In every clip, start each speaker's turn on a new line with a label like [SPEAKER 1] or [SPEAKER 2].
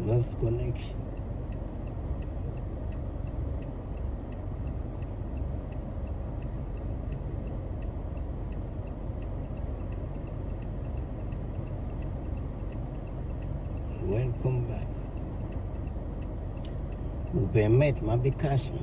[SPEAKER 1] Lost connection. Welcome back. ובאמת, מה ביקשנו?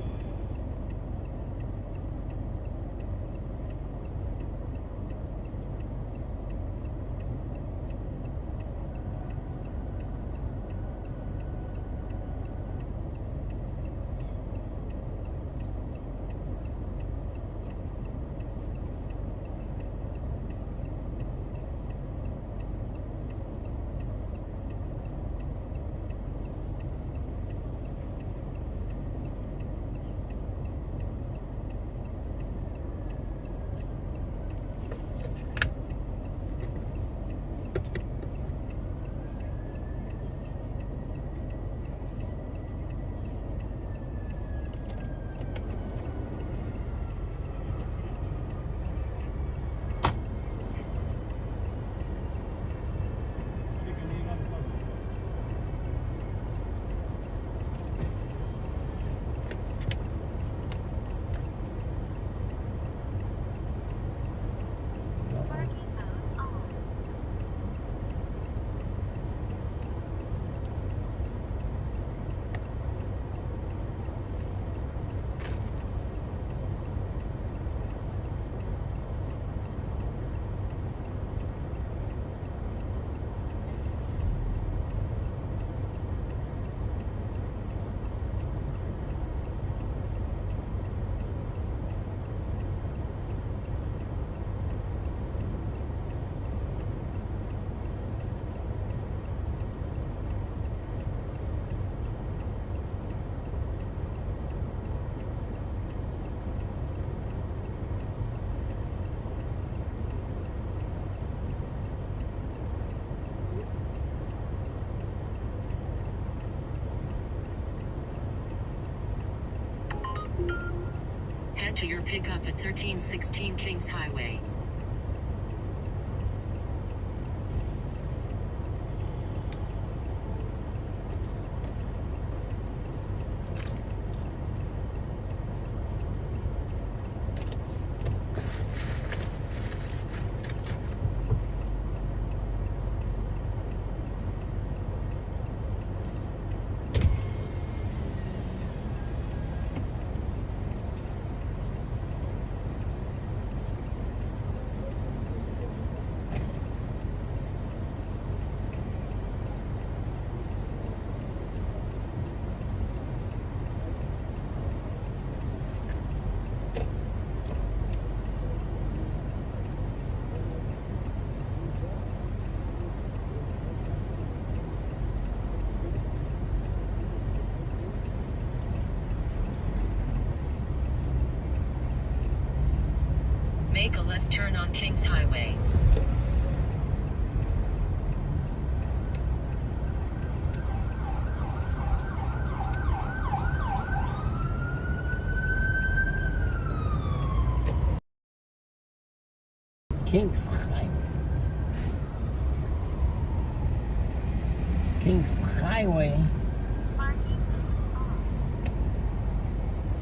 [SPEAKER 2] Head to your pickup at 1316 Kings Highway. Make a left turn on Kings Highway.
[SPEAKER 1] Kings Highway. Kings Highway.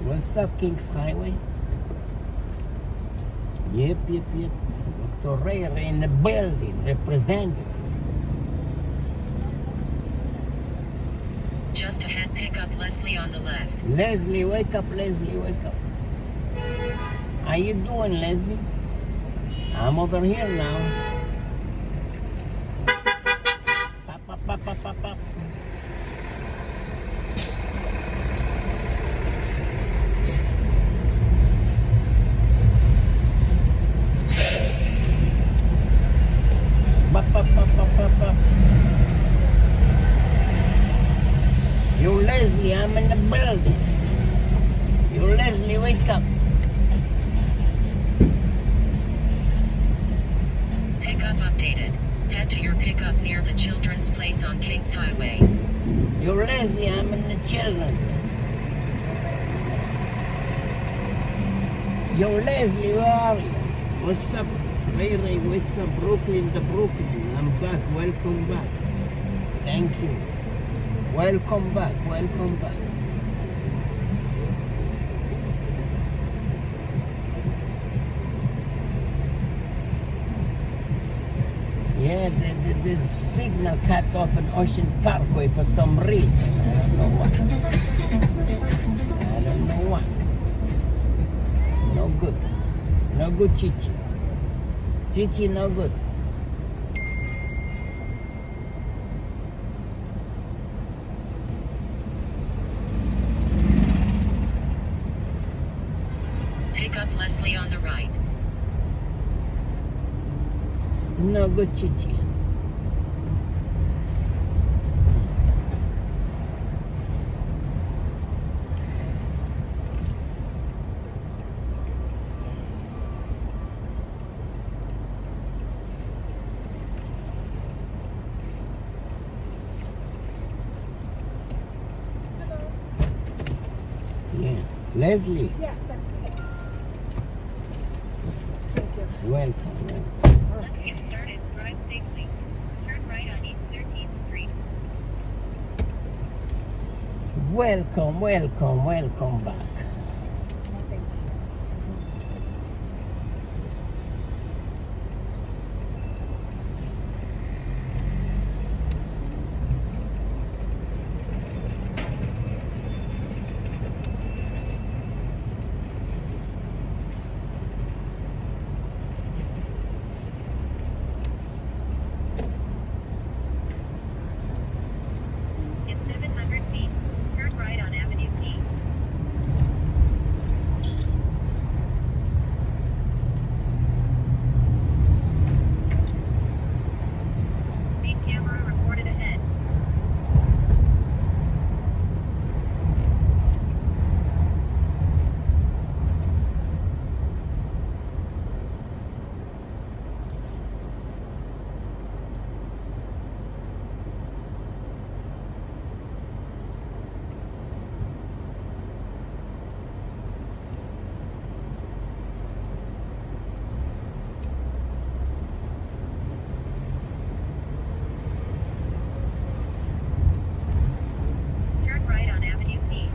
[SPEAKER 1] What's up, Kings Highway? Yep. Dr. Ray in the building, representative.
[SPEAKER 2] Just ahead, pick up Leslie on the left.
[SPEAKER 1] Leslie, wake up, Leslie, wake up. How you doing, Leslie? I'm over here now. Pop. Up. Yo, Leslie, I'm in the building. Yo, Leslie, wake up.
[SPEAKER 2] Pickup updated. Head to your pickup near the Children's Place on Kings Highway.
[SPEAKER 1] Yo, Leslie, I'm in the Children's Place. Yo, Leslie, where are you? What's up? Ray, what's up? Brooklyn, I'm back. Welcome back. Thank you. Welcome back, welcome back. Yeah, the signal cut off an Ocean Parkway for some reason. I don't know why. I don't know why. No good. No good, Chichi. Chichi, no good.
[SPEAKER 2] Pick up Leslie on the right.
[SPEAKER 1] No good, Chichi. Yeah. Leslie,
[SPEAKER 3] Yes, that's me. Thank you.
[SPEAKER 1] welcome, welcome.
[SPEAKER 2] Let's get started. Drive safely. Turn right on East 13th Street.
[SPEAKER 1] Welcome, welcome, welcome back.
[SPEAKER 3] Thank you.
[SPEAKER 2] In 700 feet, turn right on Avenue P. Speed camera reported ahead. Turn right on Avenue P.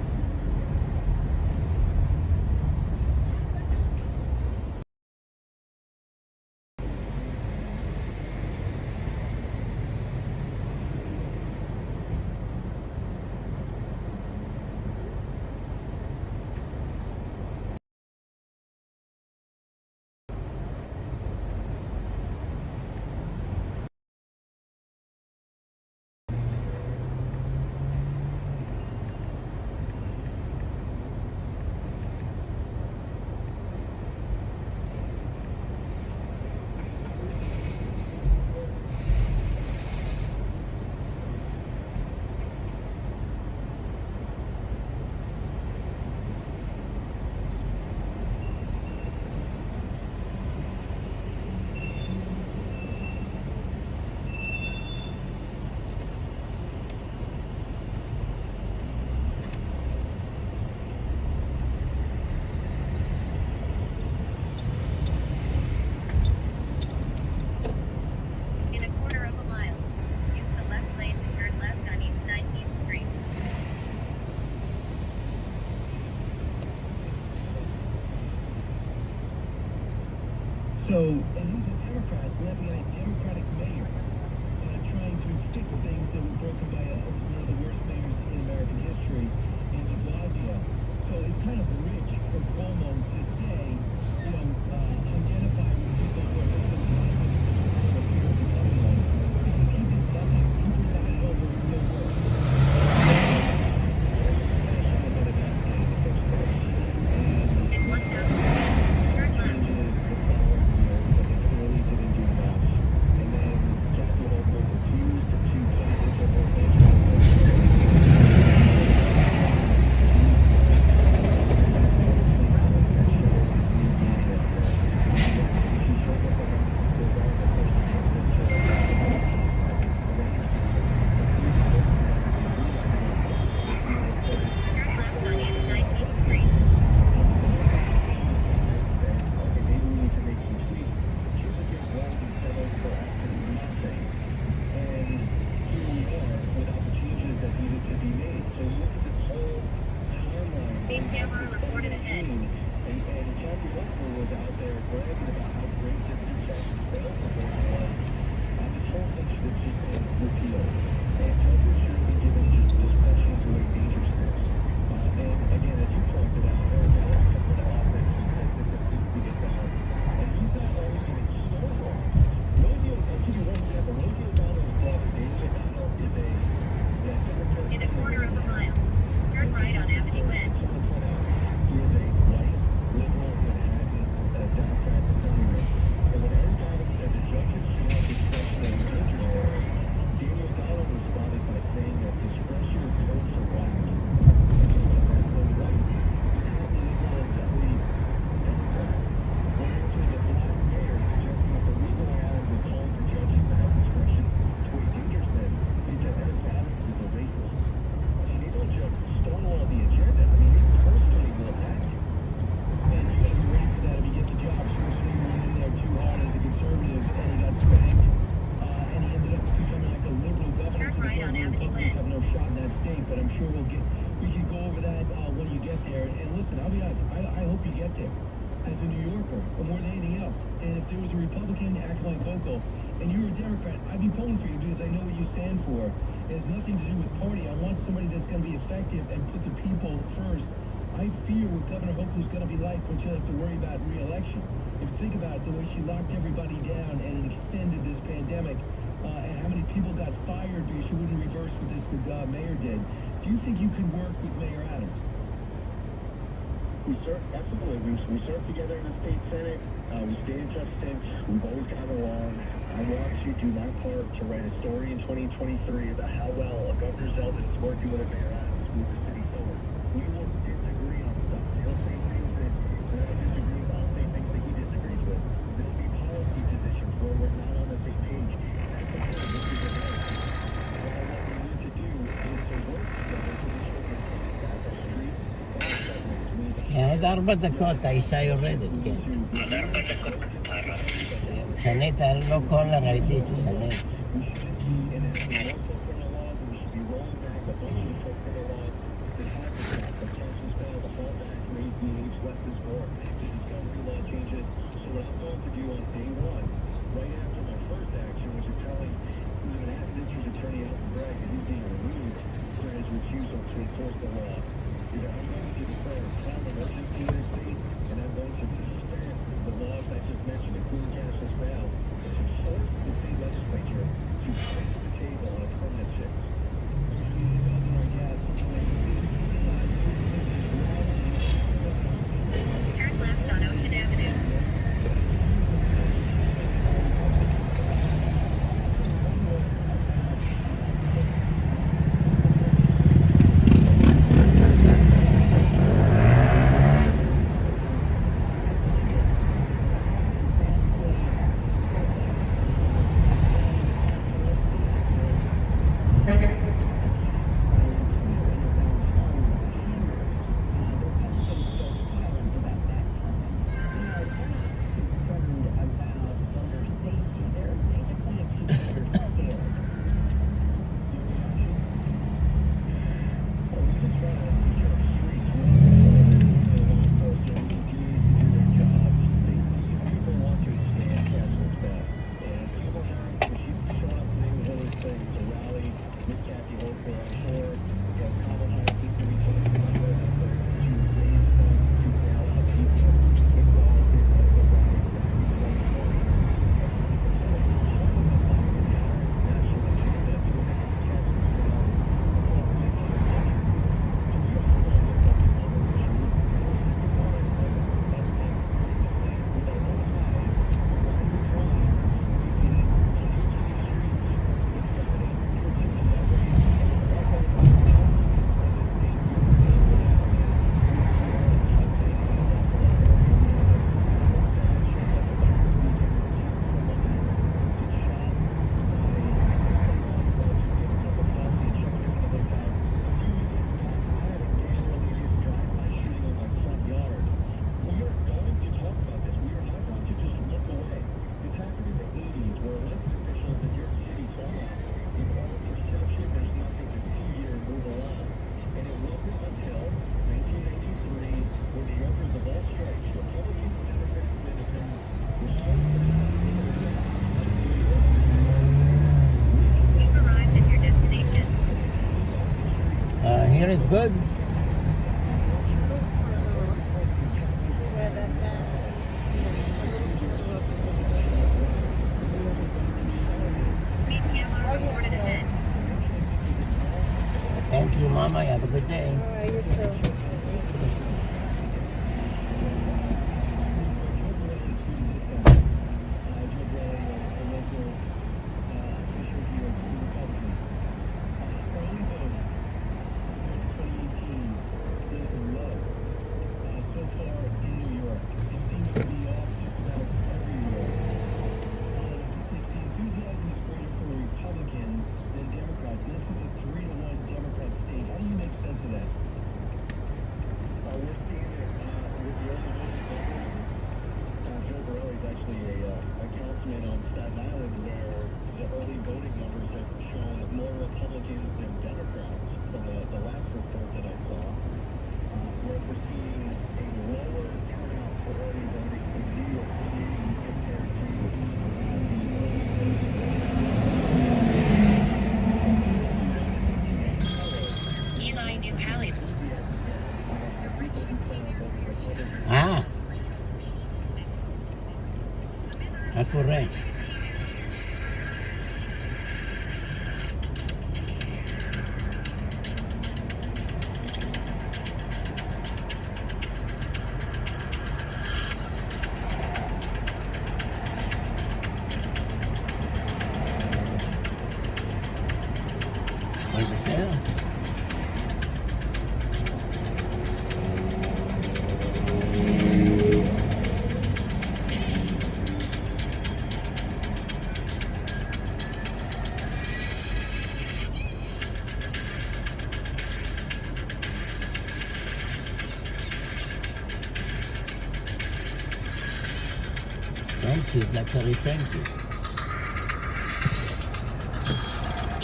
[SPEAKER 2] In a quarter of a mile, use the left lane to turn left on East 19th Street.
[SPEAKER 4] So, he's a Democrat, led by a Democratic mayor, trying to fix things that were broken by one of the worst mayors in American history, in de Blasio. So it's kind of rich for Cuomo to say, identify with people who are listening to him and the fear of the coming one. He did nothing. He presided over no work.
[SPEAKER 2] In 1,000 feet, turn left.
[SPEAKER 4] Clearly didn't do much. And then
[SPEAKER 2] right on Avenue N.
[SPEAKER 4] have no shot in that state, but I'm sure we can go over that when you get there. And listen, I'll be honest, I hope you get there as a New Yorker, or more than anything else. And if there was a Republican acting like vocal, and you were a Democrat, I'd be pulling for you because I know what you stand for. It has nothing to do with party. I want somebody that's going to be effective and put the people first. I fear what Governor Hochul's going to be like when she'll have to worry about re-election. If you think about it, the way she locked everybody down and it extended this pandemic, and how many people got fired because she wouldn't reverse what this mayor did. Do you think you could work with Mayor Adams?
[SPEAKER 5] Absolutely. We served together in the state senate. We stayed in touch since. We've always gotten along. I want to do my part to write a story in 2023 about how well Governor Zeldin is working with Mayor Adams to move the city forward. We will disagree on stuff. He'll say things that I disagree with. I'll say things that he disagrees with. There'll be policy positions where we're not on the same page. That's okay. This is a what we need to do is to work together to ensure we got the street and the subways.
[SPEAKER 1] עוד 4 דקות, האישה יורדת, כן. תשנה את הלא קולר, ראיתי את תשנה את זה.
[SPEAKER 2] Turn left on Ocean Avenue. Here is good. Speed camera reported ahead.
[SPEAKER 1] Thank you, Mama. Have a good day.
[SPEAKER 3] All right, you too.
[SPEAKER 5] Republicans and Democrats from the last report that I saw. We're seeing a lower turnout for early voting in New York City compared to
[SPEAKER 2] Eli New Halle.
[SPEAKER 1] מה קורה? הכל בסדר? Thank you, Zachary, thank you.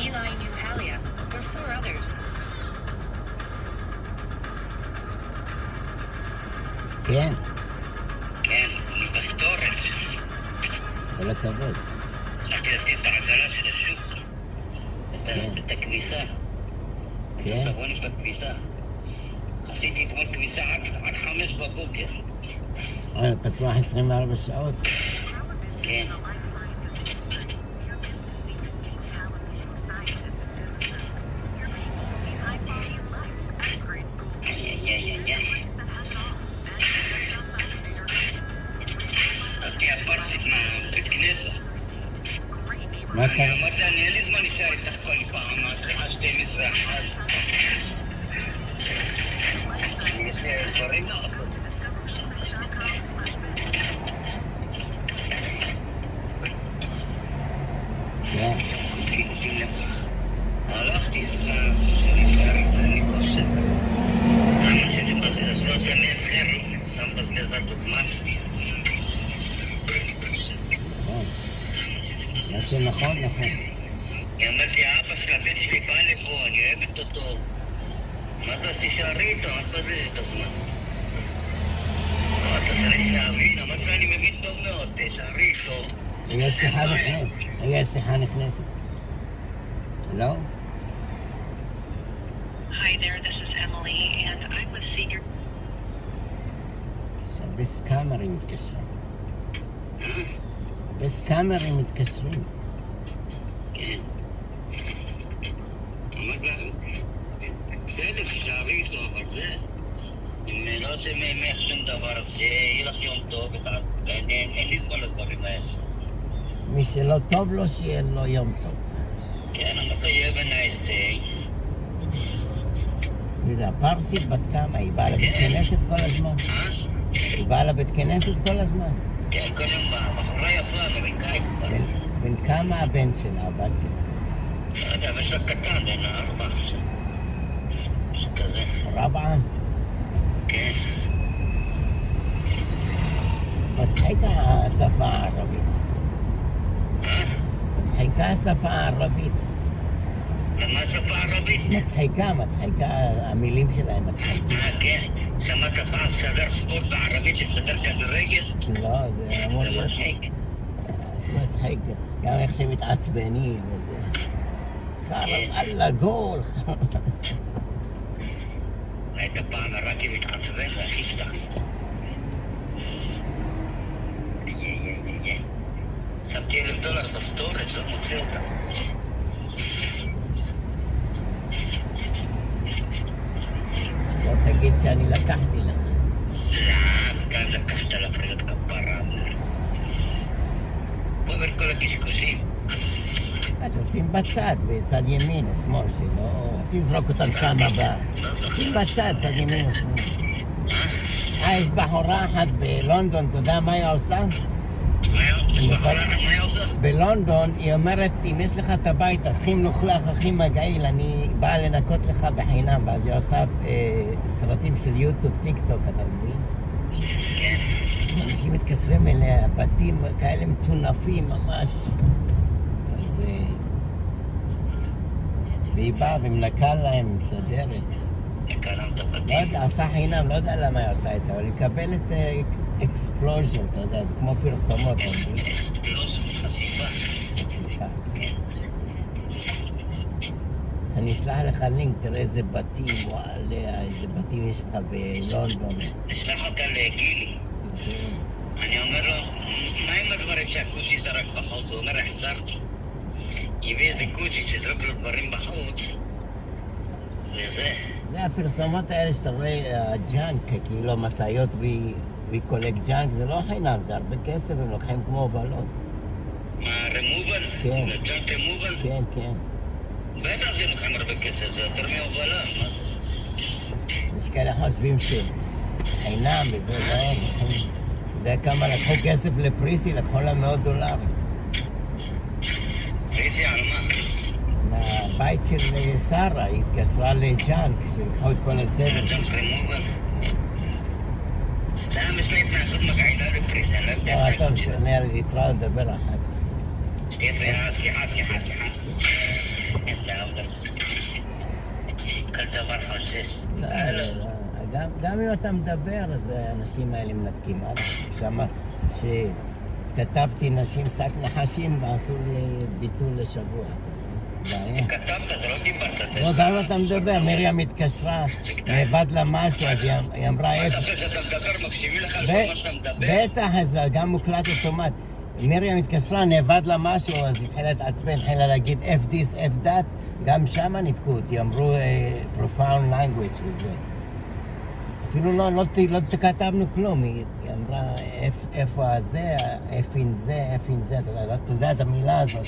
[SPEAKER 2] Eli New Halle. Or 4 others.
[SPEAKER 1] כן,
[SPEAKER 6] כן, מתחתורת.
[SPEAKER 1] כל הכבוד.
[SPEAKER 6] הצלחתי לשים את העגלה של השוק, את הכביסה, את
[SPEAKER 1] כן.
[SPEAKER 6] הסבונים של הכביסה. עשיתי אתמול כביסה עד 5 בבוקר.
[SPEAKER 1] פתוח 24 שעות.
[SPEAKER 6] כן. זאתי הפרסית מהבית כנסת.
[SPEAKER 1] מה קרה?
[SPEAKER 6] אמרתי, אני אין לי זמן להישאר איתך כל פעם, עד 12 אחת. יש לי דברים לעשות.
[SPEAKER 1] כן.
[SPEAKER 6] הלכתי, אני חושב. אני חושב שבזאת אני אחר, שם בזבז את הזמן שלי.
[SPEAKER 1] מה שנכון, נכון.
[SPEAKER 6] היא אומרת לי, האבא של הבן שלי בא לפה, אני אוהבת אותו. אמרתי, אז תישארי איתו, אל תבזבז את הזמן. לא, אתה צריך להבין, אמרתי לה, אני מבין טוב מאוד, תישארי איתו.
[SPEAKER 1] רגע, שיחה נכנסת. רגע, שיחה נכנסת. הלו?
[SPEAKER 2] Hi there, this is Emily, and I'm with Senior.
[SPEAKER 1] עכשיו בסקאמרים מתקשרים. בסקאמרים מתקשרים.
[SPEAKER 6] כן. אמרתי לה, בסדר, תישארי איתו, אבל זה... אם לא יוצא ממך שום דבר, אז שיהיה לך יום טוב, אין לי זמן לדברים האלה.
[SPEAKER 1] מי שלא טוב לו, שיהיה לו יום טוב.
[SPEAKER 6] כן, אמרתי, יהיה בנייס דיי.
[SPEAKER 1] וזה הפרסית בת כמה? היא באה לבית כנסת כל הזמן? היא באה לבית כנסת כל הזמן?
[SPEAKER 6] כן, כל יום בחורה יפה, אמריקאית.
[SPEAKER 1] בן כמה הבן שלה, הבת שלה?
[SPEAKER 6] לא יודע, אבל יש לה קטן, בן 4 עכשיו. שכזה.
[SPEAKER 1] 4?
[SPEAKER 6] כן.
[SPEAKER 1] מצחיקה השפה הערבית. מצחיקה השפה הערבית.
[SPEAKER 6] למה השפה הערבית?
[SPEAKER 1] מצחיקה, המילים שלהם מצחיקים.
[SPEAKER 6] כן. שמעת פעם סדר ספורט בערבית שסדר כדורגל?
[SPEAKER 1] לא, זה אמור
[SPEAKER 6] זה
[SPEAKER 1] להיות
[SPEAKER 6] מצחיק.
[SPEAKER 1] מצחיק. גם איך שמתעצבנים וזה. חרם, אללה, גול.
[SPEAKER 6] ראית פעם הראתי מתעצבן להחיש לך. שמתי $1,000 בסטורץ', לא מוצא אותה.
[SPEAKER 1] לא תגיד שאני לקחתי לך.
[SPEAKER 6] לא, גם לקחת לך להיות כפרה. בוא בין כל הקשקושים.
[SPEAKER 1] תשים בצד, בצד ימין, שמאל שלא... תזרוק אותם שם הבא. שים בצד, צד ימין, שמאל. יש בחורה אחת בלונדון, אתה יודע מה היא עושה?
[SPEAKER 6] מה היא עושה?
[SPEAKER 1] בלונדון היא אומרת, אם יש לך את הבית הכי מלוכלך, הכי מגעיל, אני באה לנקות לך בחינם, ואז היא עושה סרטים של יוטיוב, טיק טוק, אתה מבין?
[SPEAKER 6] כן.
[SPEAKER 1] אנשים מתקשרים אליה, בתים כאלה מטונפים ממש. והיא באה ומנקה להם, מסדרת.
[SPEAKER 6] לכאלה
[SPEAKER 1] לא
[SPEAKER 6] מטפטים.
[SPEAKER 1] יודע, עשה חינם, לא יודע למה היא עושה את זה, אבל היא מקבלת אקספלוז'ן, אתה יודע, זה כמו פרסומות.
[SPEAKER 6] חשיפה.
[SPEAKER 1] סליחה.
[SPEAKER 6] כן.
[SPEAKER 1] אני אשלח לך לינק, תראה איזה בתים, וואלה, איזה בתים יש לך בלונדון.
[SPEAKER 6] נשלח אותה לגילי. אני אומר לו, מה עם הדברים שהכושי זרק בחוץ? הוא אומר, החזרתי. הביא איזה כושי שזרק לו דברים בחוץ. וזה.
[SPEAKER 1] זה הפרסומות האלה שאתה רואה, הג'אנק, כאילו המשאיות וקולקט ג'אנק, זה לא חינם, זה הרבה כסף, הם לוקחים כמו הובלות.
[SPEAKER 6] מה, רמובל?
[SPEAKER 1] כן.
[SPEAKER 6] ג'אנק רמובל?
[SPEAKER 1] כן, כן.
[SPEAKER 6] בטח זה לוקחים הרבה כסף, זה יותר מהובלה, מה זה?
[SPEAKER 1] יש כאלה חושבים שחינם וזה לא, אתה יודע כמה לקחו כסף לפריסי, לקחו לה $100.
[SPEAKER 6] פריסי על מה?
[SPEAKER 1] מהבית של שרה, היא התקשרה לג'אנק, שלקחו את כל הסבל.
[SPEAKER 6] ג'אנק רמובל? סתם יש לה התנהגות מגעילה לפריסי, אני לא יודע.
[SPEAKER 1] לא, אתה משנה, להתראות, לדבר אחר כך.
[SPEAKER 6] שתהיה בריאה, סליחה. איזה עבודה. כל דבר חושש.
[SPEAKER 1] לא. גם אם אתה מדבר, אז האנשים האלה מנתקים. שמה שכתבתי נשים שק נחשים ועשו לי ביטול לשבוע. בעיה.
[SPEAKER 6] כתבת, אתה לא דיברת.
[SPEAKER 1] לא, גם אם אתה מדבר, מרים התקשרה, נאבד לה משהו, אז היא אמרה
[SPEAKER 6] אתה חושב שאתה מדבר, מקשיבים לך על כל מה שאתה מדבר?
[SPEAKER 1] בטח, אז גם מוקלט אוטומט. מרים התקשרה, נאבד לה משהו, אז התחילה להתעצבן, התחילה להגיד F this, F that, גם שמה ניתקו אותי, אמרו profound language וזה. אפילו לא כתבנו כלום, היא אמרה איפה הזה, איפין זה, אתה יודע את המילה הזאת.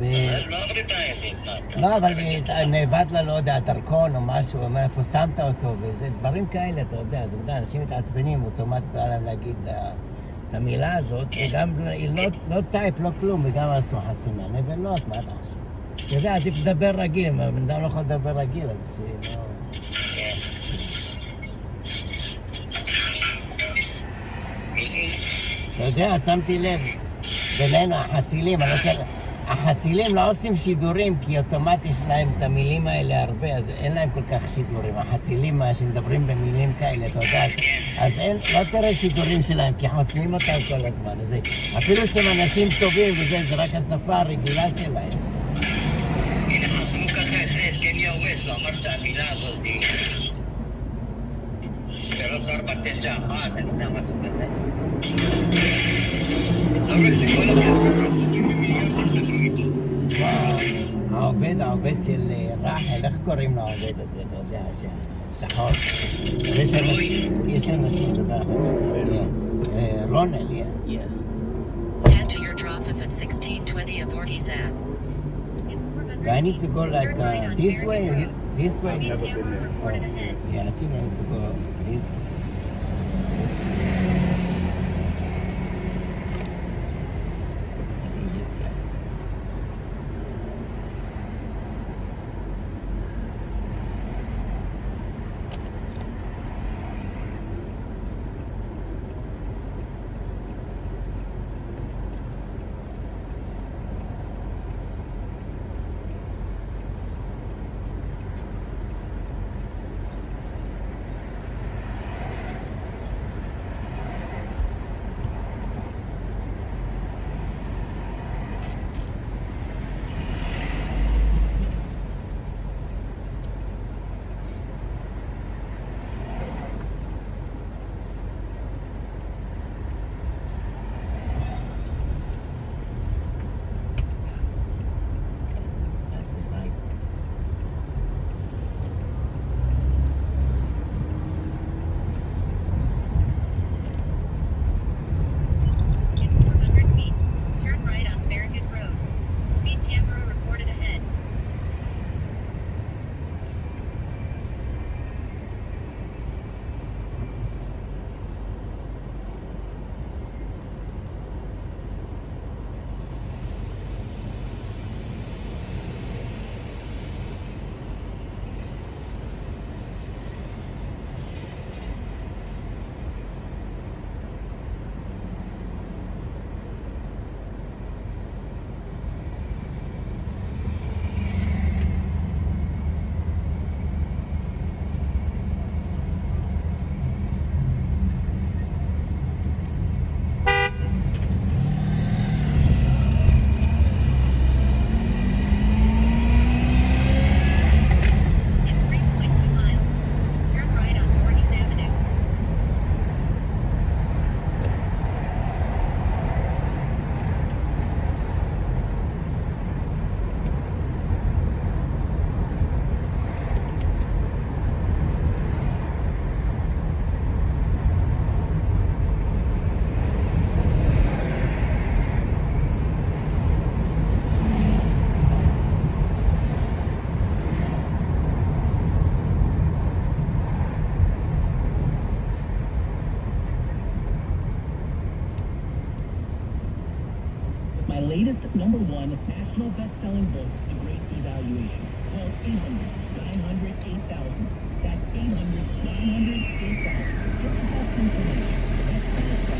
[SPEAKER 6] לא אמרת את
[SPEAKER 1] לא, אבל נאבד לה, לא יודע, דרכון או משהו, אומר איפה שמת אותו, וזה דברים כאלה, אתה יודע, זה יודע, אנשים מתעצבנים, אוטומט בא להם להגיד את המילה הזאת, וגם היא לא טייפ, לא כלום, וגם עשו חסימה, נבלות, מה אתה חושב? אתה יודע, עדיף לדבר רגיל, אם הבן אדם לא יכול לדבר רגיל, אז שלא... אתה יודע, שמתי לב, בינינו החצילים לא עושים שידורים, כי אוטומט יש להם את המילים האלה הרבה, אז אין להם כל כך שידורים. החצילים שמדברים במילים כאלה, אתה יודע, אז לא תראה שידורים שלהם, כי חוסמים אותם כל הזמן. אז אפילו שהם אנשים טובים וזה, זה רק השפה הרגילה שלהם.
[SPEAKER 6] הנה, חסמו ככה את זה, את קניה ווסט, הוא אמר שהמילה הזאת היא... 3491, אני יודע מה זה כזה. אבל זה כל אחד עסקים במיליון חסמו איתו.
[SPEAKER 1] העובד של רחל, איך קוראים לעובד הזה, אתה יודע, שחור. יש אנשים, דבר אחר. רונל,
[SPEAKER 2] Head to your drop off at 1620 of Ortiz Ave.
[SPEAKER 1] Do I need to go like this way? This way?
[SPEAKER 3] Never been there.
[SPEAKER 1] Yeah, I think I need to go this way.
[SPEAKER 4] latest #1 national best-selling book, The Great Devaluation. Call 800-900-8000. That's 800-900-8000. Get the best information. The best price guide.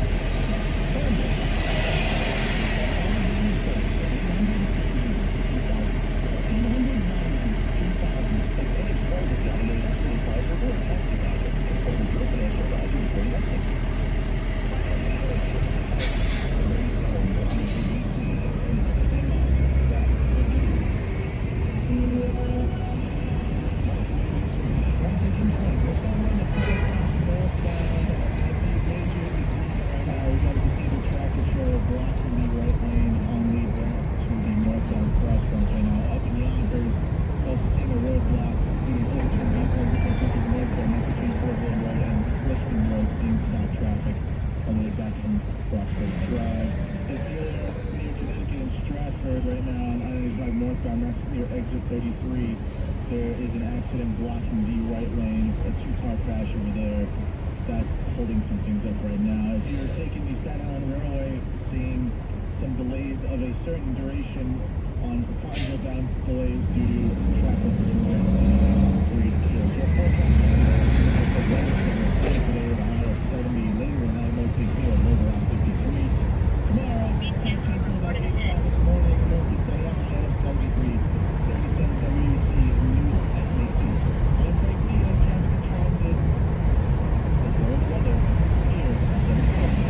[SPEAKER 4] Right now, on I-95 northbound, that's near exit 33. There is an accident blocking the right lane. A two-car crash over there. That's holding some things up right now. If you're taking the Staten Island Railway, seeing some delays of a certain duration on the Congo bound delays due to traffic. Today, the high of 70. Later, and I mostly feel low around 53. Tomorrow,
[SPEAKER 2] Speed camera reported ahead.
[SPEAKER 4] this morning, north of Salem, minus 73. 77 WC, new SAC. One break lead on Transit Transit. Let's go over the weather. Here, 77.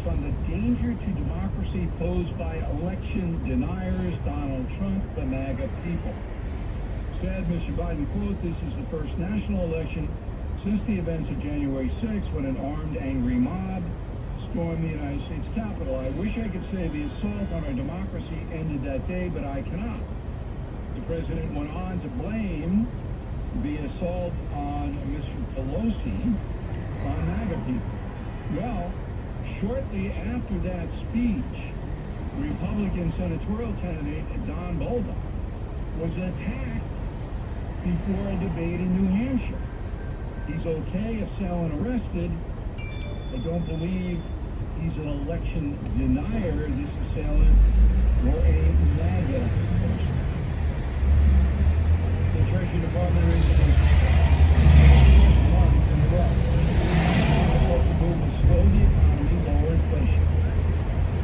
[SPEAKER 4] On the danger to democracy posed by election deniers, Donald Trump, the MAGA people. Said Mr. Biden, quote, "This is the first national election since the events of January 6th when an armed, angry mob stormed the United States Capitol. I wish I could say the assault on our democracy ended that day, but I cannot." The president went on to blame the assault on Mr. Pelosi on MAGA people. Well, shortly after that speech, Republican senatorial candidate Don Bolduc was attacked before a debate in New Hampshire. He's okay if Salin arrested. I don't believe he's an election denier, this assailant, or a MAGA person. The Treasury Department is month in a row. The move will slow the economy, lower inflation.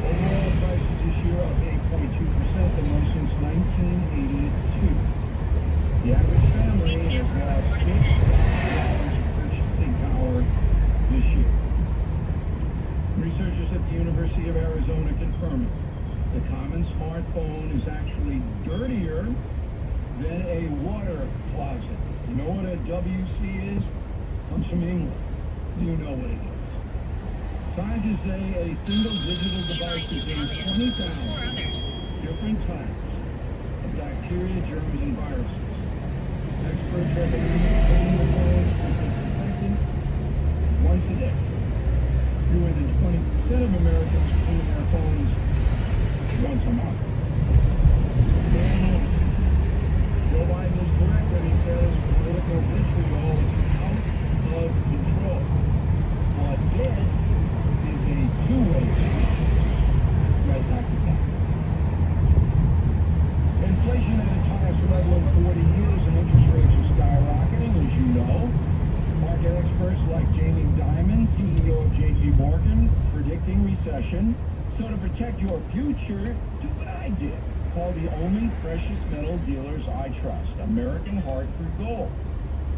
[SPEAKER 4] Overall prices this year up 8.2%, the most since 1982. The average family has lost $6 purchasing power this year. Researchers at the University of Arizona confirm it. The common smartphone is actually dirtier than a water closet. You know what a WC is? Comes from England. You know what it is. Scientists say a single digital device contains 20,000 different types of bacteria, germs, and viruses. Experts recommend cleaning the phones with disinfectant once a day. Fewer than 20% of Americans clean their phones once a month. Joe Biden is correct when he says political vitriol is out of control. What this is a two-way street. Right back to back. Inflation at its highest level in 40 years and interest rates are skyrocketing, as you know. Market experts like Jamie Dimon, CEO of J.P. Morgan, predicting recession. So to protect your future, do what I did. Call the only precious metal dealers I trust, American Hartford Gold.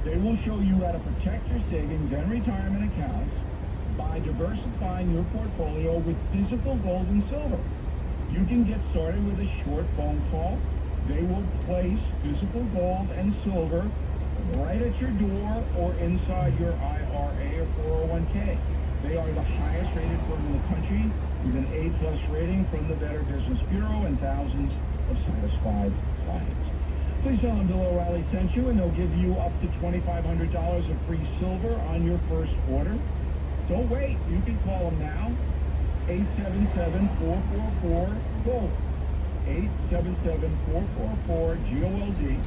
[SPEAKER 4] They will show you how to protect your savings and retirement accounts by diversifying your portfolio with physical gold and silver. You can get started with a short phone call. They will place physical gold and silver right at your door or inside your IRA or 401k. They are the highest rated firm in the country with an A+ rating from the Better Business Bureau and thousands of satisfied clients. Please tell them Bill O'Reilly sent you, and they'll give you up to $2,500 of free silver on your first order. Don't wait. You can call them now. 877-444-GOLD. 877-444-GOLD.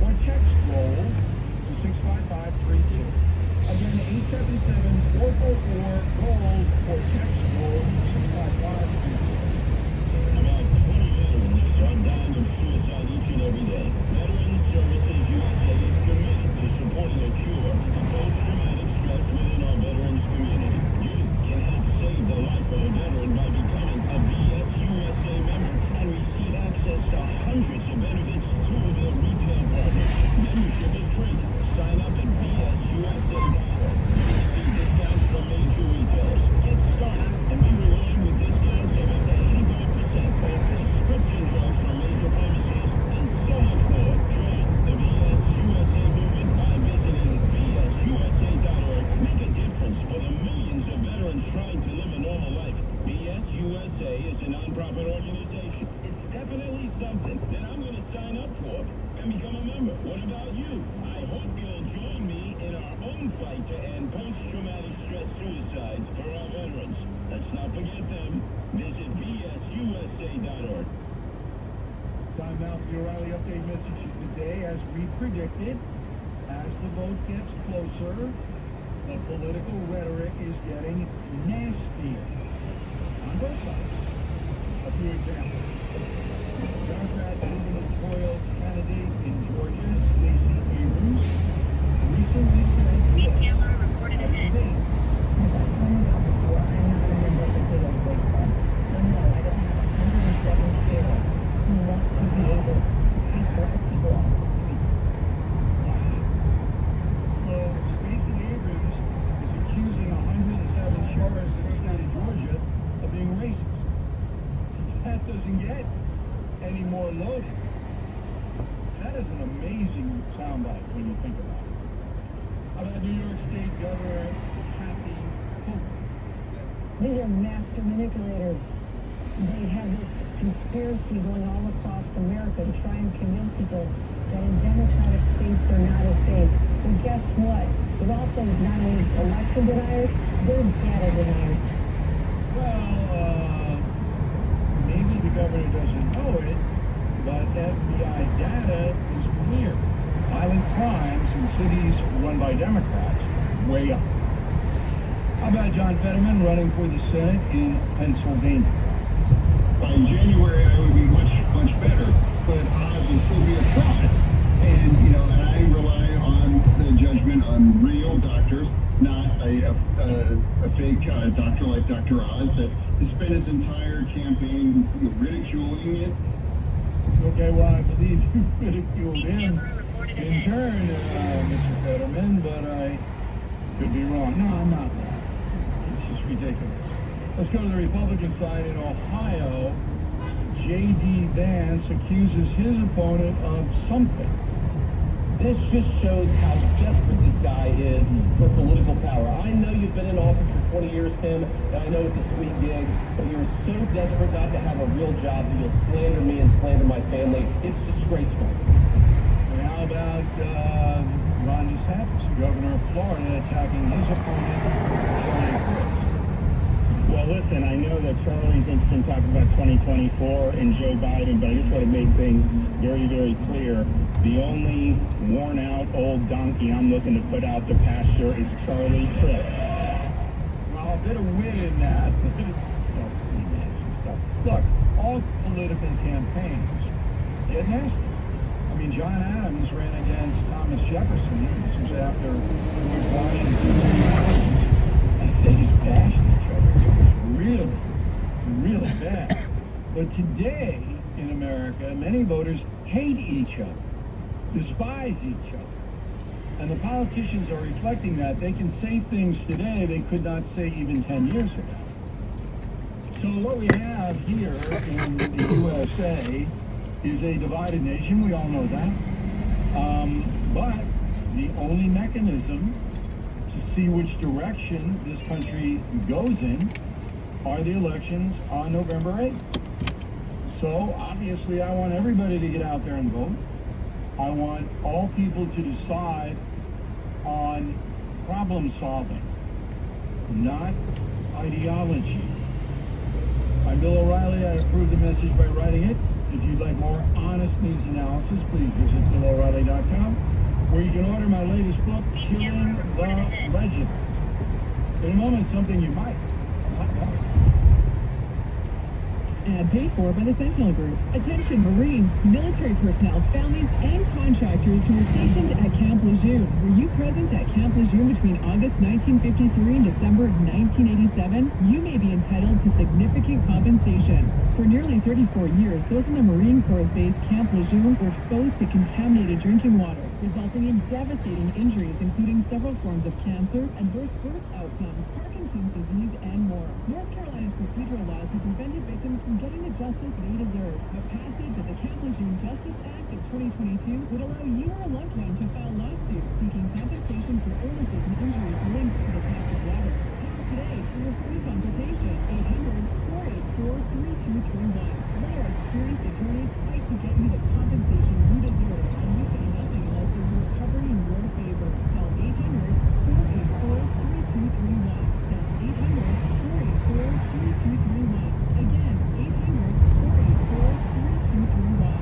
[SPEAKER 4] Or text GOLD to 65532. Again, 877-444-GOLD or text GOLD to 65532.
[SPEAKER 5] About 20 veterans are dying of suicide each and every day. Veterans Services USA is committed to supporting a cure for post-traumatic stress within our veterans community. You can help save the life of a veteran by becoming a VSUSA member and receive access to hundreds of benefits through their retail partners. Membership is free. Sign up at VSUSA.org. See discounts from major retailers. Get started and be rewarded with discounts of up to 85% off prescription drugs from major pharmacies and so much more. Join the VSUSA movement by visiting VSUSA.org. Make a difference for the millions of veterans trying to live a normal life. VSUSA is a non-profit organization. It's definitely something that I'm going to sign up for and become a member. What about you? I hope you'll join me in our own fight to end post-traumatic stress suicides for our veterans. Let's not forget them. Visit VSUSA.org.
[SPEAKER 4] Time now for the O'Reilly Update message of the day. As we predicted, as the vote gets closer, the political rhetoric is getting nastier on both sides. A few examples. Democrat gubernatorial candidate in Georgia, Stacey Abrams, recently said
[SPEAKER 2] Speed
[SPEAKER 4] this.
[SPEAKER 2] camera reported ahead.
[SPEAKER 4] So Stacey Abrams is accusing 107 sheriffs in the state of Georgia of being racist. That doesn't get any more loaded. That is an amazing soundbite when you think about it. How about New York State Governor Kathy Hochul?
[SPEAKER 7] These are master manipulators. They have this conspiracy going all across America to try and convince people that in democratic states they're not as safe. Well, guess what? There's also not only election deniers, they're data deniers.
[SPEAKER 4] Well, maybe the governor doesn't know it, but FBI data is clear. Violent crimes in cities run by Democrats way up. How about John Fetterman running for the Senate in Pennsylvania?
[SPEAKER 5] By January, I would be much, much better, but odds would still be a fraud. And, you know, and I rely on the judgment on real doctors, not a fake doctor like Dr. Oz that has spent his entire campaign ridiculing it.
[SPEAKER 4] Okay, well, I believe you ridiculed
[SPEAKER 2] Speed
[SPEAKER 4] him
[SPEAKER 2] camera reported
[SPEAKER 4] in
[SPEAKER 2] ahead.
[SPEAKER 4] turn, Mr. Fetterman, but I could be wrong. No, I'm not wrong. It's just ridiculous. Let's go to the Republican side in Ohio. J.D. Vance accuses his opponent of something.
[SPEAKER 8] This just shows how desperate this guy is for political power. I know you've been in office for 20 years, Tim, and I know it's a sweet gig, but you're so desperate not to have a real job that you'll slander me and slander my family. It's disgraceful.
[SPEAKER 4] And how about Ron DeSantis, the governor of Florida, attacking his opponent, Charlie Crist?
[SPEAKER 5] Well, listen, I know that Charlie's interested in talking about 2024 and Joe Biden, but I just want to make things very, very clear. The only worn-out old donkey I'm looking to put out to pasture is Charlie Crist.
[SPEAKER 4] Well, a bit of wit in that. Look, all political campaigns get nasty. I mean, John Adams ran against Thomas Jefferson. This was after George Washington. And they just bashed each other. It was really, really bad. But today in America, many voters hate each other, despise each other. And the politicians are reflecting that. They can say things today they could not say even 10 years ago. So what we have here in the USA is a divided nation. We all know that. But the only mechanism to see which direction this country goes in are the elections on November 8th. So obviously I want everybody to get out there and vote. I want all people to decide on problem solving, not ideology. I'm Bill O'Reilly. I approve the message by writing it. If you'd like more honest news analysis, please visit BillO'Reilly.com, where you can order my latest book, Killing the Legend. In a moment, something you might not know.
[SPEAKER 7] Ad paid for by the Sentinel Group. Attention Marines, military personnel, families, and contractors who were stationed at Camp Lejeune. Were you present at Camp Lejeune between August 1953 and December 1987? You may be entitled to significant compensation. For nearly 34 years, those in the Marine Corps base Camp Lejeune were exposed to contaminated drinking water, resulting in devastating injuries, including several forms of cancer, adverse birth outcomes, Parkinson's disease, and more. North Carolina's procedural laws have prevented victims from getting the justice they deserve. The passage of the Camp Lejeune Justice Act of 2022 would allow you or a loved one to file lawsuits seeking compensation for illnesses and injuries linked to the toxic water. Call today for your free consultation. 800-484-3231. Let our experienced attorneys fight to get you the compensation you deserve, and you pay nothing unless there's a recovery in your favor. Call 800-484-3231. That's 800-484-3231. Again, 800-484-3231.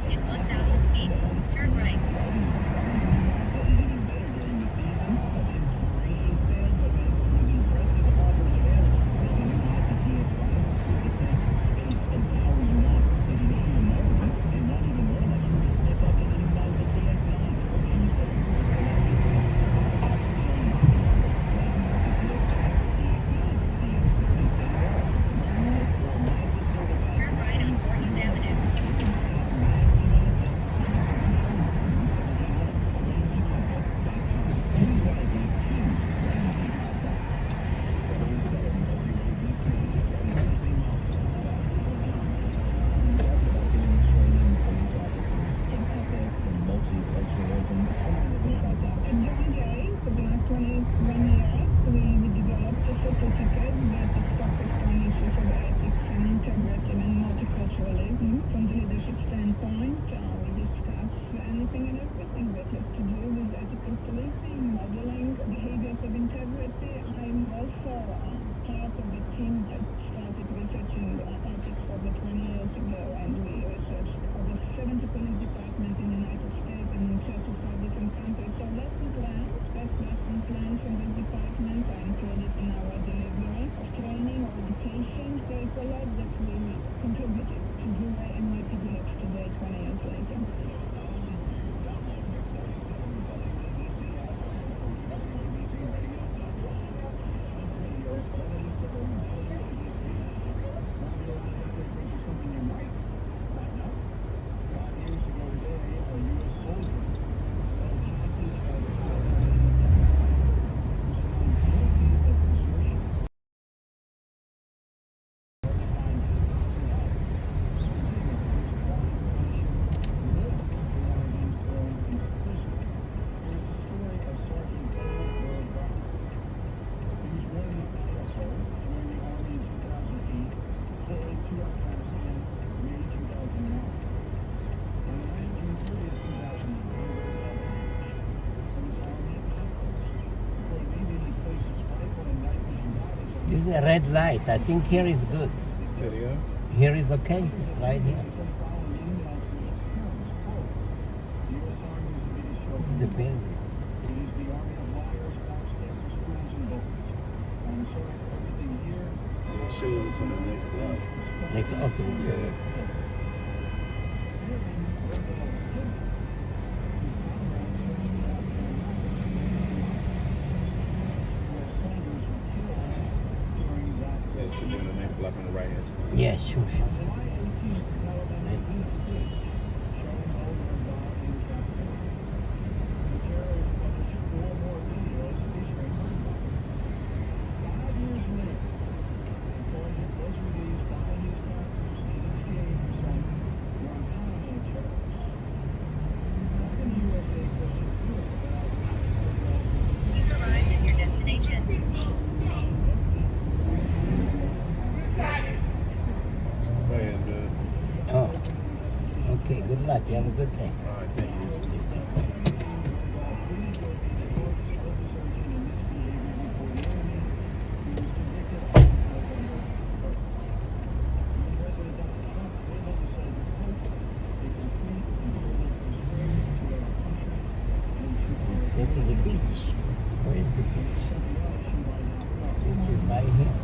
[SPEAKER 2] In 1,000 feet, turn right. Turn right on Voorhees Avenue.
[SPEAKER 7] And every day, for the last 21 years, we developed a certificate that is focused on issues of ethics and integrity and multiculturalism. From the leadership standpoint, we discuss anything and everything that has to do with ethical policing, modeling behaviors of integrity. I'm also part of the team that started researching ethics over 20 years ago, and we researched over 70 police departments in the United States and in 35 different countries. So lessons learned, best lessons learned from this department are included in our delivery of training or education. There is a lot that we contributed to the way NYPD looks today, 20 years later.
[SPEAKER 1] This is a red light. I think here is good. Here is okay. It's right here. It's the building.
[SPEAKER 9] It shows us on the next block.
[SPEAKER 1] Okay, it's good.
[SPEAKER 9] and then the next block on the right hand side.
[SPEAKER 1] Yeah, sure.
[SPEAKER 2] You've arrived at your destination.
[SPEAKER 9] Go ahead, good.
[SPEAKER 1] Oh, okay. Good luck. You have a good day.
[SPEAKER 9] All right, thank you.
[SPEAKER 1] Let's go to the beach. Where is the beach? Beach is right here.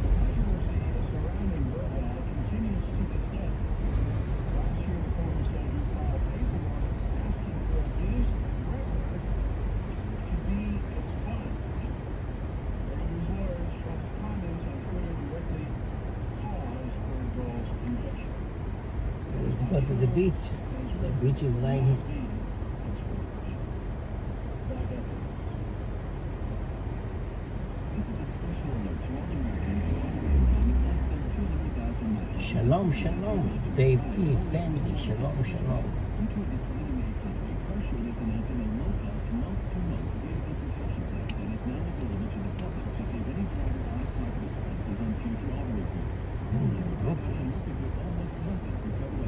[SPEAKER 1] Let's go to the beach. The beach is right here. Shalom, shalom. Dave P. Sandy, shalom, shalom.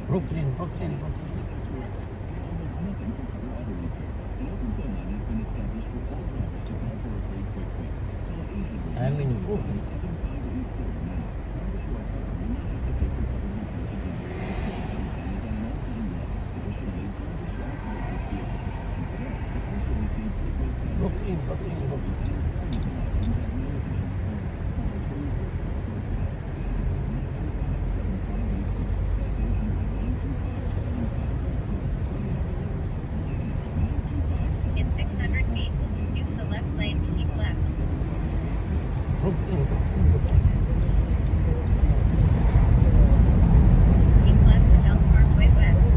[SPEAKER 1] Brooklyn, Brooklyn, Brooklyn. I'm in Brooklyn. Brooklyn, Brooklyn, Brooklyn.
[SPEAKER 2] In 600 feet, use the left lane to keep left.
[SPEAKER 1] Brooklyn, Brooklyn, Brooklyn.
[SPEAKER 2] Keep left to Belt Parkway West.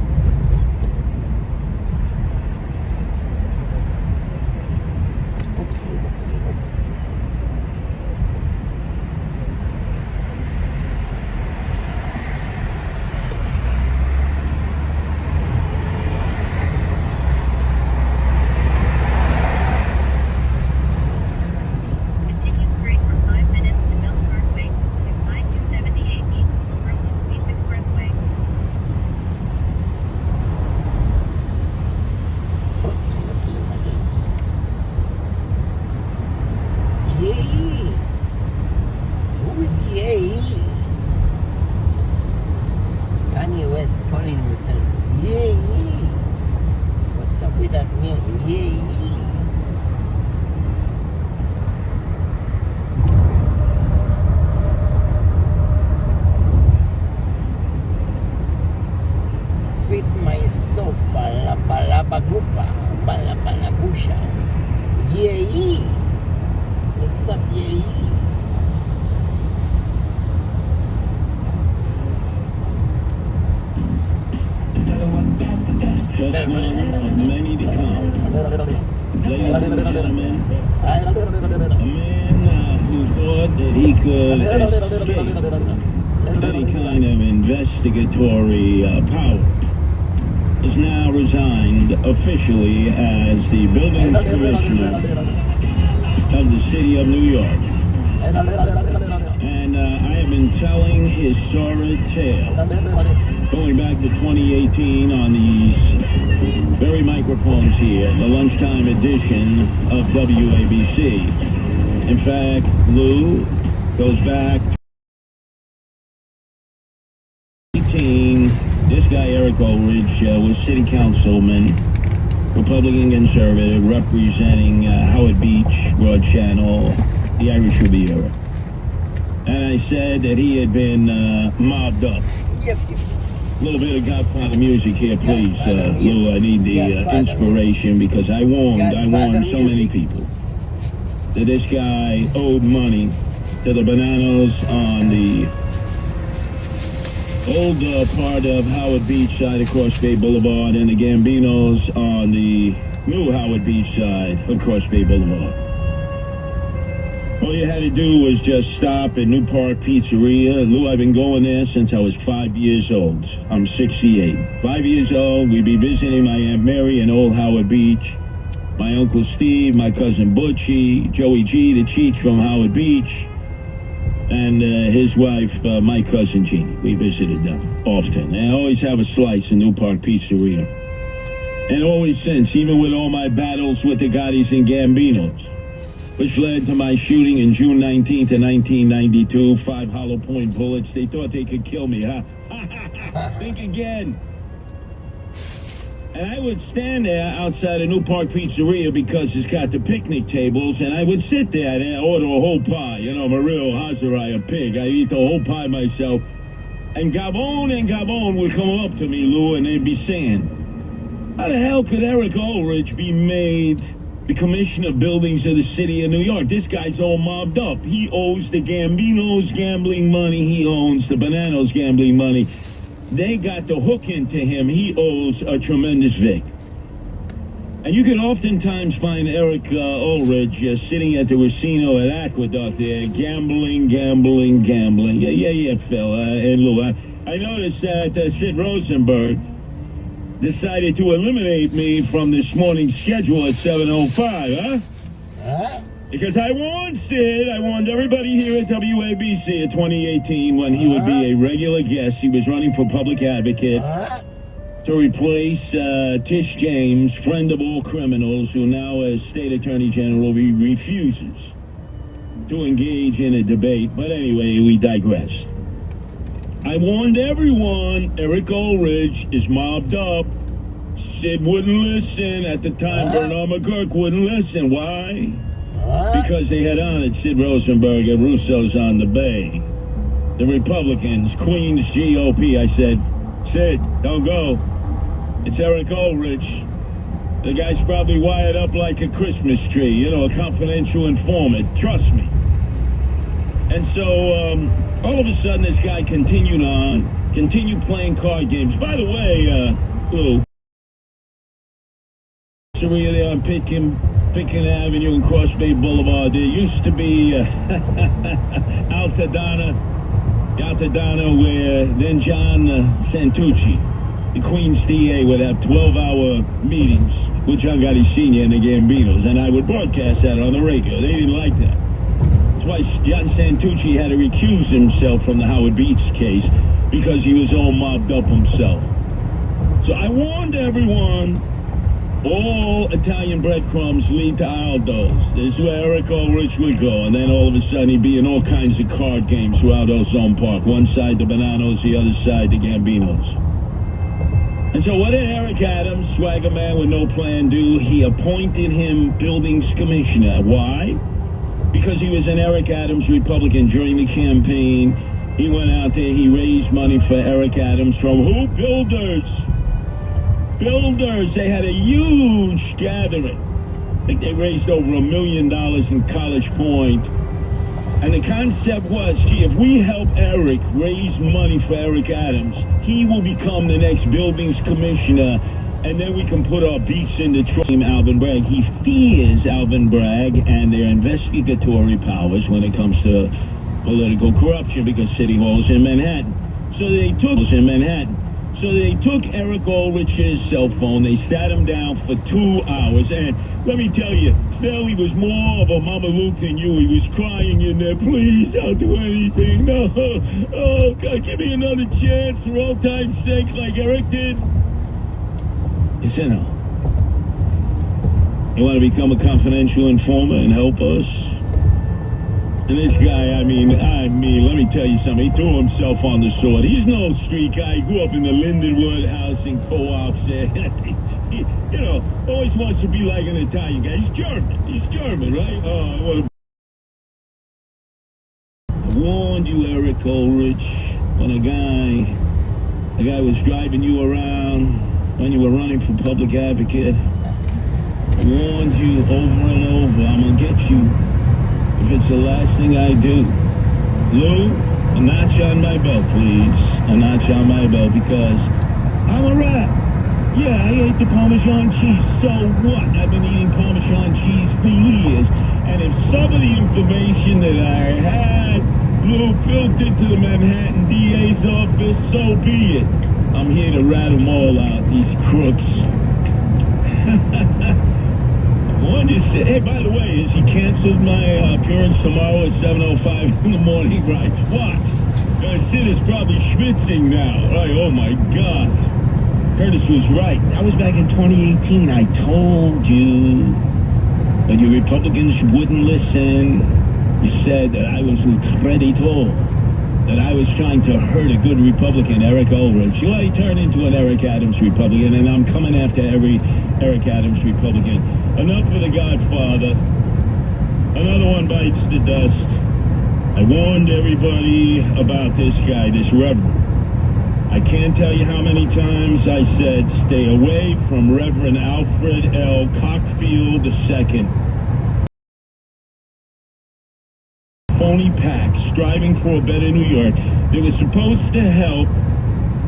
[SPEAKER 2] Continue straight for 5 minutes to Belt Parkway, to I-278 East, Brooklyn Queens Expressway.
[SPEAKER 1] Yay! Who's Yay? Kanye West calling himself Yay! What's up with that name? Yay! Fit my sofa, laba-laba-gupa, balaba-nabusha. Yay! What's up, Yay?
[SPEAKER 5] Just one of many to come. Ladies and gentlemen, a man who thought that he could escape any kind of investigatory power is now resigned officially as the building commissioner of the city of New York. And I have been telling his sordid tale going back to 2018 on these very microphones here, the lunchtime edition of WABC. In fact, Lou goes back to 2018. This guy, Eric Ulrich, was city councilman, Republican conservative, representing Howard Beach, Broad Channel, the Irish Riviera. And I said that he had been mobbed up. A little bit of Godfather music here, please, Lou. I need the inspiration because I warned so many people that this guy owed money to the bananas on the
[SPEAKER 4] old part of Howard Beach side of Cross Bay Boulevard, and the Gambinos on the new Howard Beach side of Cross Bay Boulevard. All you had to do was just stop at New Park Pizzeria. Lou, I've been going there since I was 5 years old. I'm 68. 5 years old, we'd be visiting my Aunt Mary in Old Howard Beach, my Uncle Steve, my cousin Butchie, Joey G, the Cheech from Howard Beach, and his wife, my cousin Jeannie. We visited them often. And I always have a slice in New Park Pizzeria. And always since, even with all my battles with the Gottis and Gambinos, which led to my shooting in June 19th of 1992, 5 hollow point bullets. They thought they could kill me, huh? Think again. And I would stand there outside a New Park Pizzeria because it's got the picnic tables, and I would sit there and order a whole pie. You know, I'm a real Hazarai, a pig. I eat the whole pie myself. And Gabon would come up to me, Lou, and they'd be saying, how the hell could Eric Ulrich be made the commissioner of buildings of the city of New York? This guy's all mobbed up. He owes the Gambinos gambling money. He owns the Bananos gambling money. They got the hook into him. He owes a tremendous Vic. And you can oftentimes find Eric Ulrich sitting at the Racino at Aqueduct there, gambling. Yeah, Phil. And Lou, I noticed that Sid Rosenberg decided to eliminate me from this morning's schedule at 7:05, huh? Because I warned Sid, I warned everybody here at WABC in 2018 when he would be a regular guest. He was running for public advocate to replace Tish James, friend of all criminals, who now as state attorney general refuses to engage in a debate. But anyway, we digress. I warned everyone, Eric Ulrich is mobbed up. Sid wouldn't listen. At the time, Bernard McGurk wouldn't listen. Why? Because they had honored Sid Rosenberg at Russo's on the Bay. The Republicans, Queens GOP. I said, Sid, don't go. It's Eric Ulrich. The guy's probably wired up like a Christmas tree. You know, a confidential informant. Trust me. And so, all of a sudden, this guy continued playing card games. By the way, Lou, there on Pitkin Avenue and Cross Bay Boulevard, there used to be Altadena, where then John Santucci, the Queens DA, would have 12-hour meetings with John Gotti Sr. and the Gambinos, and I would broadcast that on the radio. They didn't like that. That's why John Santucci had to recuse himself from the Howard Beach case, because he was all mobbed up himself. So I warned everyone, all Italian breadcrumbs lead to Aldo's. This is where Eric Ulrich would go, and then all of a sudden he'd be in all kinds of card games through Aldo's Zone Park. One side the Bananos, the other side the Gambinos. And so what did Eric Adams, swagger man with no plan, do? He appointed him buildings commissioner. Why? Because he was an Eric Adams Republican during the campaign. He went out there, he raised money for Eric Adams from who? Builders. They had a huge gathering. I think they raised over $1 million in College Point. And the concept was, gee, if we help Eric raise money for Eric Adams, he will become the next buildings commissioner, and then we can put our beats in the team, Alvin Bragg. He fears Alvin Bragg and their investigatory powers when it comes to political corruption, because City Hall's in Manhattan. So they took Eric Ulrich's cell phone, they sat him down for 2 hours, and let me tell you, Phil, he was more of a Mama Luke than you. He was crying in there, please, don't do anything, no, oh, God, give me another chance for old time's sake, like Eric did. He said, no. You want to become a confidential informant and help us? And this guy, I mean, let me tell you something. He threw himself on the sword. He's no street guy. He grew up in the Lindenwood housing co-ops there. You know, always wants to be like an Italian guy. He's German, right? I warned you, Eric Ulrich, when a guy was driving you around when you were running for public advocate. I warned you over and over, I'm gonna get you if it's the last thing I do. Lou,
[SPEAKER 8] A notch on my belt, please. A notch on my belt, because I'm a rat. Yeah, I ate the Parmesan cheese. So what? I've been eating Parmesan cheese for years. And if some of the information that I had filtered to the Manhattan DA's office, so be it. I'm here to rat them all out, these crooks. One just said, hey, by the way, has he canceled my appearance tomorrow at 7:05 in the morning? Right. What? Sid is probably schwitzing now. Right, oh my God. Curtis was right. That was back in 2018. I told you. But you Republicans wouldn't listen. You said that I was un creditor, that I was trying to hurt a good Republican, Eric Ulrich. Well, he turned into an Eric Adams Republican, and I'm coming after every Eric Adams Republican. Enough for the Godfather. Another one bites the dust. I warned everybody about this guy, this Reverend. I can't tell you how many times I said, stay away from Reverend Alfred L. Cockfield II. Phony pack striving for a better New York that was supposed to help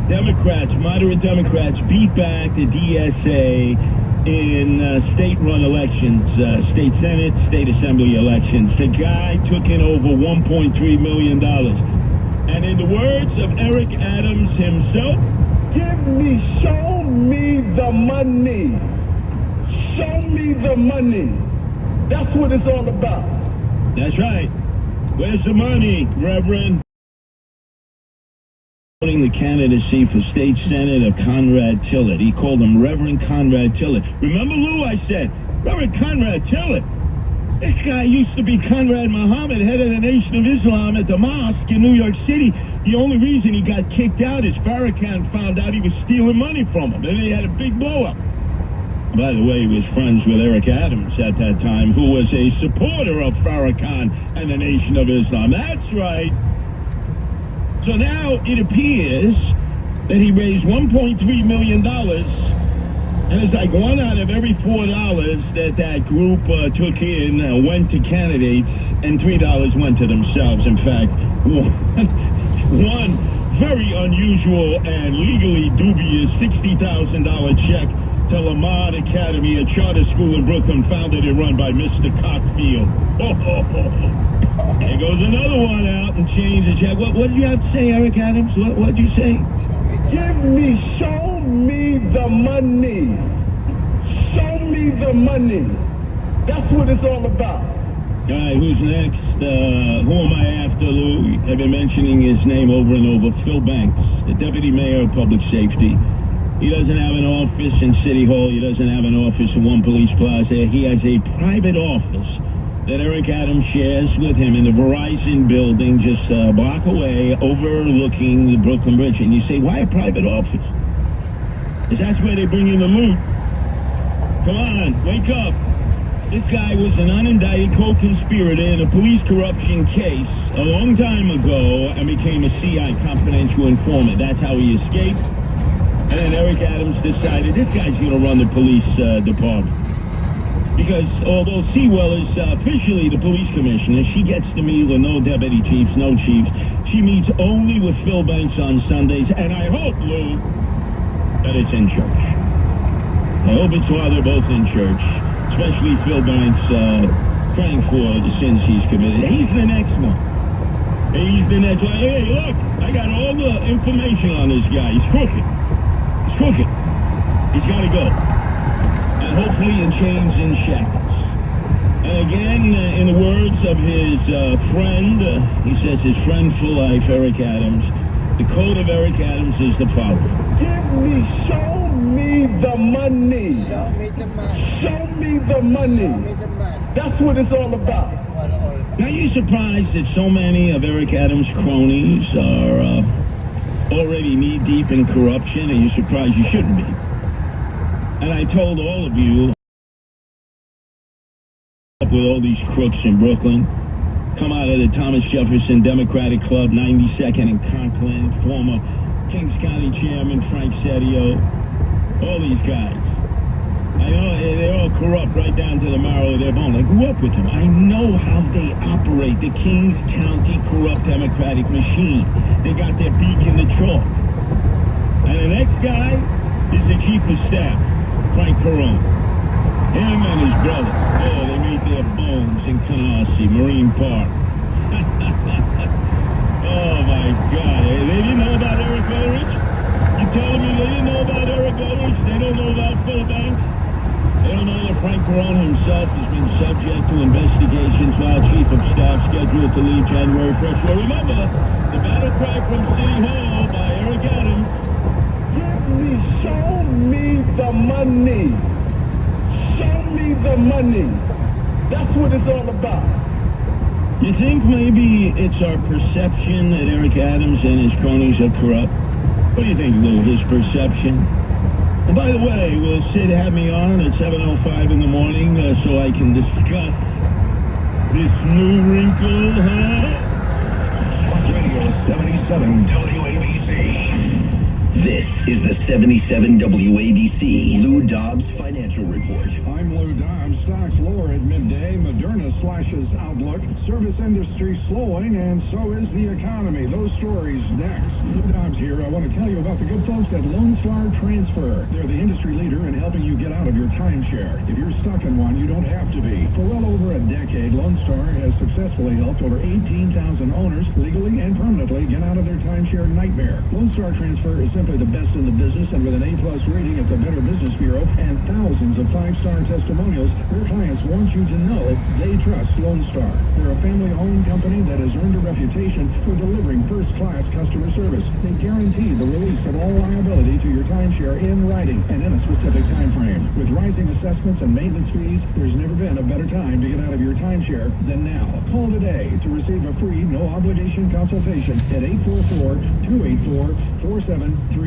[SPEAKER 8] Democrats, moderate Democrats, beat back the DSA in state-run elections, state Senate, state Assembly elections. The guy took in over $1.3 million. And in the words of Eric Adams himself, show me the money. Show me the money. That's what it's all about. That's right. Where's the money, Reverend? The candidacy for state senate of Conrad Tillett. He called him Reverend Conrad Tillett. Remember, Lou, I said, Reverend Conrad Tillett. This guy used to be Conrad Muhammad, head of the Nation of Islam at the mosque in New York City. The only reason he got kicked out is Farrakhan found out he was stealing money from him. Then he had a big blow-up. By the way, he was friends with Eric Adams at that time, who was a supporter of Farrakhan and the Nation of Islam. That's right. So now it appears that he raised $1.3 million, and it's like $1 out of every $4 that group took in went to candidates, and $3 went to themselves. In fact, one very unusual and legally dubious $60,000 check to Lamar Academy, a charter school in Brooklyn, founded and run by Mr. Cockfield. There goes another one out and changed the check. What did you have to say, Eric Adams? What did you say? Show me the money. Show me the money. That's what it's all about. All right, who's next? Who am I after, Lou? I've been mentioning his name over and over. Phil Banks, the Deputy Mayor of Public Safety. He doesn't have an office in City Hall. He doesn't have an office in One Police Plaza. He has a private office that Eric Adams shares with him in the Verizon building just a block away, overlooking the Brooklyn Bridge. And you say, why a private office? Because that's where they bring in the loot. Come on, wake up. This guy was an unindicted co-conspirator in a police corruption case a long time ago and became a CI confidential informant. That's how he escaped. And then Eric Adams decided this guy's going to run the police department. Because although Sewell is officially the police commissioner, she gets to meet with no deputy chiefs, no chiefs. She meets only with Phil Banks on Sundays, and I hope, Lou, that it's in church. I hope it's while they're both in church, especially Phil Banks praying for the sins he's committed. He's the next one. He's the next one. Hey, look, I got all the information on this guy. He's crooked. He's crooked. He's got to go. And hopefully in chains and shackles. And again, in the words of his friend, he says his friend for life, Eric Adams, the code of Eric Adams is the following. Show me the money.
[SPEAKER 1] Show me the money.
[SPEAKER 8] Show me the money.
[SPEAKER 1] Show me the money.
[SPEAKER 8] That's what it's all about.
[SPEAKER 1] That is what all about.
[SPEAKER 8] Now, you surprised that so many of Eric Adams' cronies are already knee-deep in corruption? Are you surprised? You shouldn't be. And I told all of you, with all these crooks in Brooklyn, come out of the Thomas Jefferson Democratic Club, 92nd and Conklin, former Kings County Chairman Frank Sedio, all these guys.
[SPEAKER 4] I know they're all corrupt right down to the marrow of their bone. I grew up with them. I know how they operate. The Kings County corrupt Democratic machine. They got their beak in the chalk. And the next guy is the chief of staff, Frank Perone. Him and his brother. Oh, they made their bones in Canarsie Marine Park. Oh my God! They didn't know about Eric Ulrich? You telling me they didn't know about Eric Ulrich? They don't know about Phil Banks? They don't know that Frank Perone himself has been subject to investigations while Chief of Staff scheduled to leave January 1st. Well, remember, the battle cry from City Hall by Eric Adams, show me the money. Show me the money. That's what it's all about. You think maybe it's our perception that Eric Adams and his cronies are corrupt? What do you think, Lou, his perception? And by the way, will Sid have me on at 7:05 in the morning so I can discuss this new wrinkle, huh?
[SPEAKER 5] Radio 77 WABC.
[SPEAKER 10] This is the 77 WABC Lou Dobbs Financial Report.
[SPEAKER 11] I'm Lou Dobbs. Stocks lower at midday. Moderna slashes outlook. Service industry slowing, and so is the economy. Those stories next. Lou Dobbs here. I want to tell you about the good folks at Lone Star Transfer. They're the industry leader in helping you get out of your timeshare. If you're stuck in one, you don't have to be. For well over a decade, Lone Star has successfully helped over 18,000 owners legally and permanently get out of their timeshare nightmare. Lone Star Transfer is simply the best in the business, and with an A-plus rating at the Better Business Bureau and thousands of five-star testimonials, their clients want you to know they trust Lone Star. They're a family-owned company that has earned a reputation for delivering first-class customer service. They guarantee the release of all liability to your timeshare in writing and in a specific time frame. With rising assessments and maintenance fees, there's never been a better time to get out of your timeshare than now. Call today to receive a free, no-obligation consultation at 844-284-4739.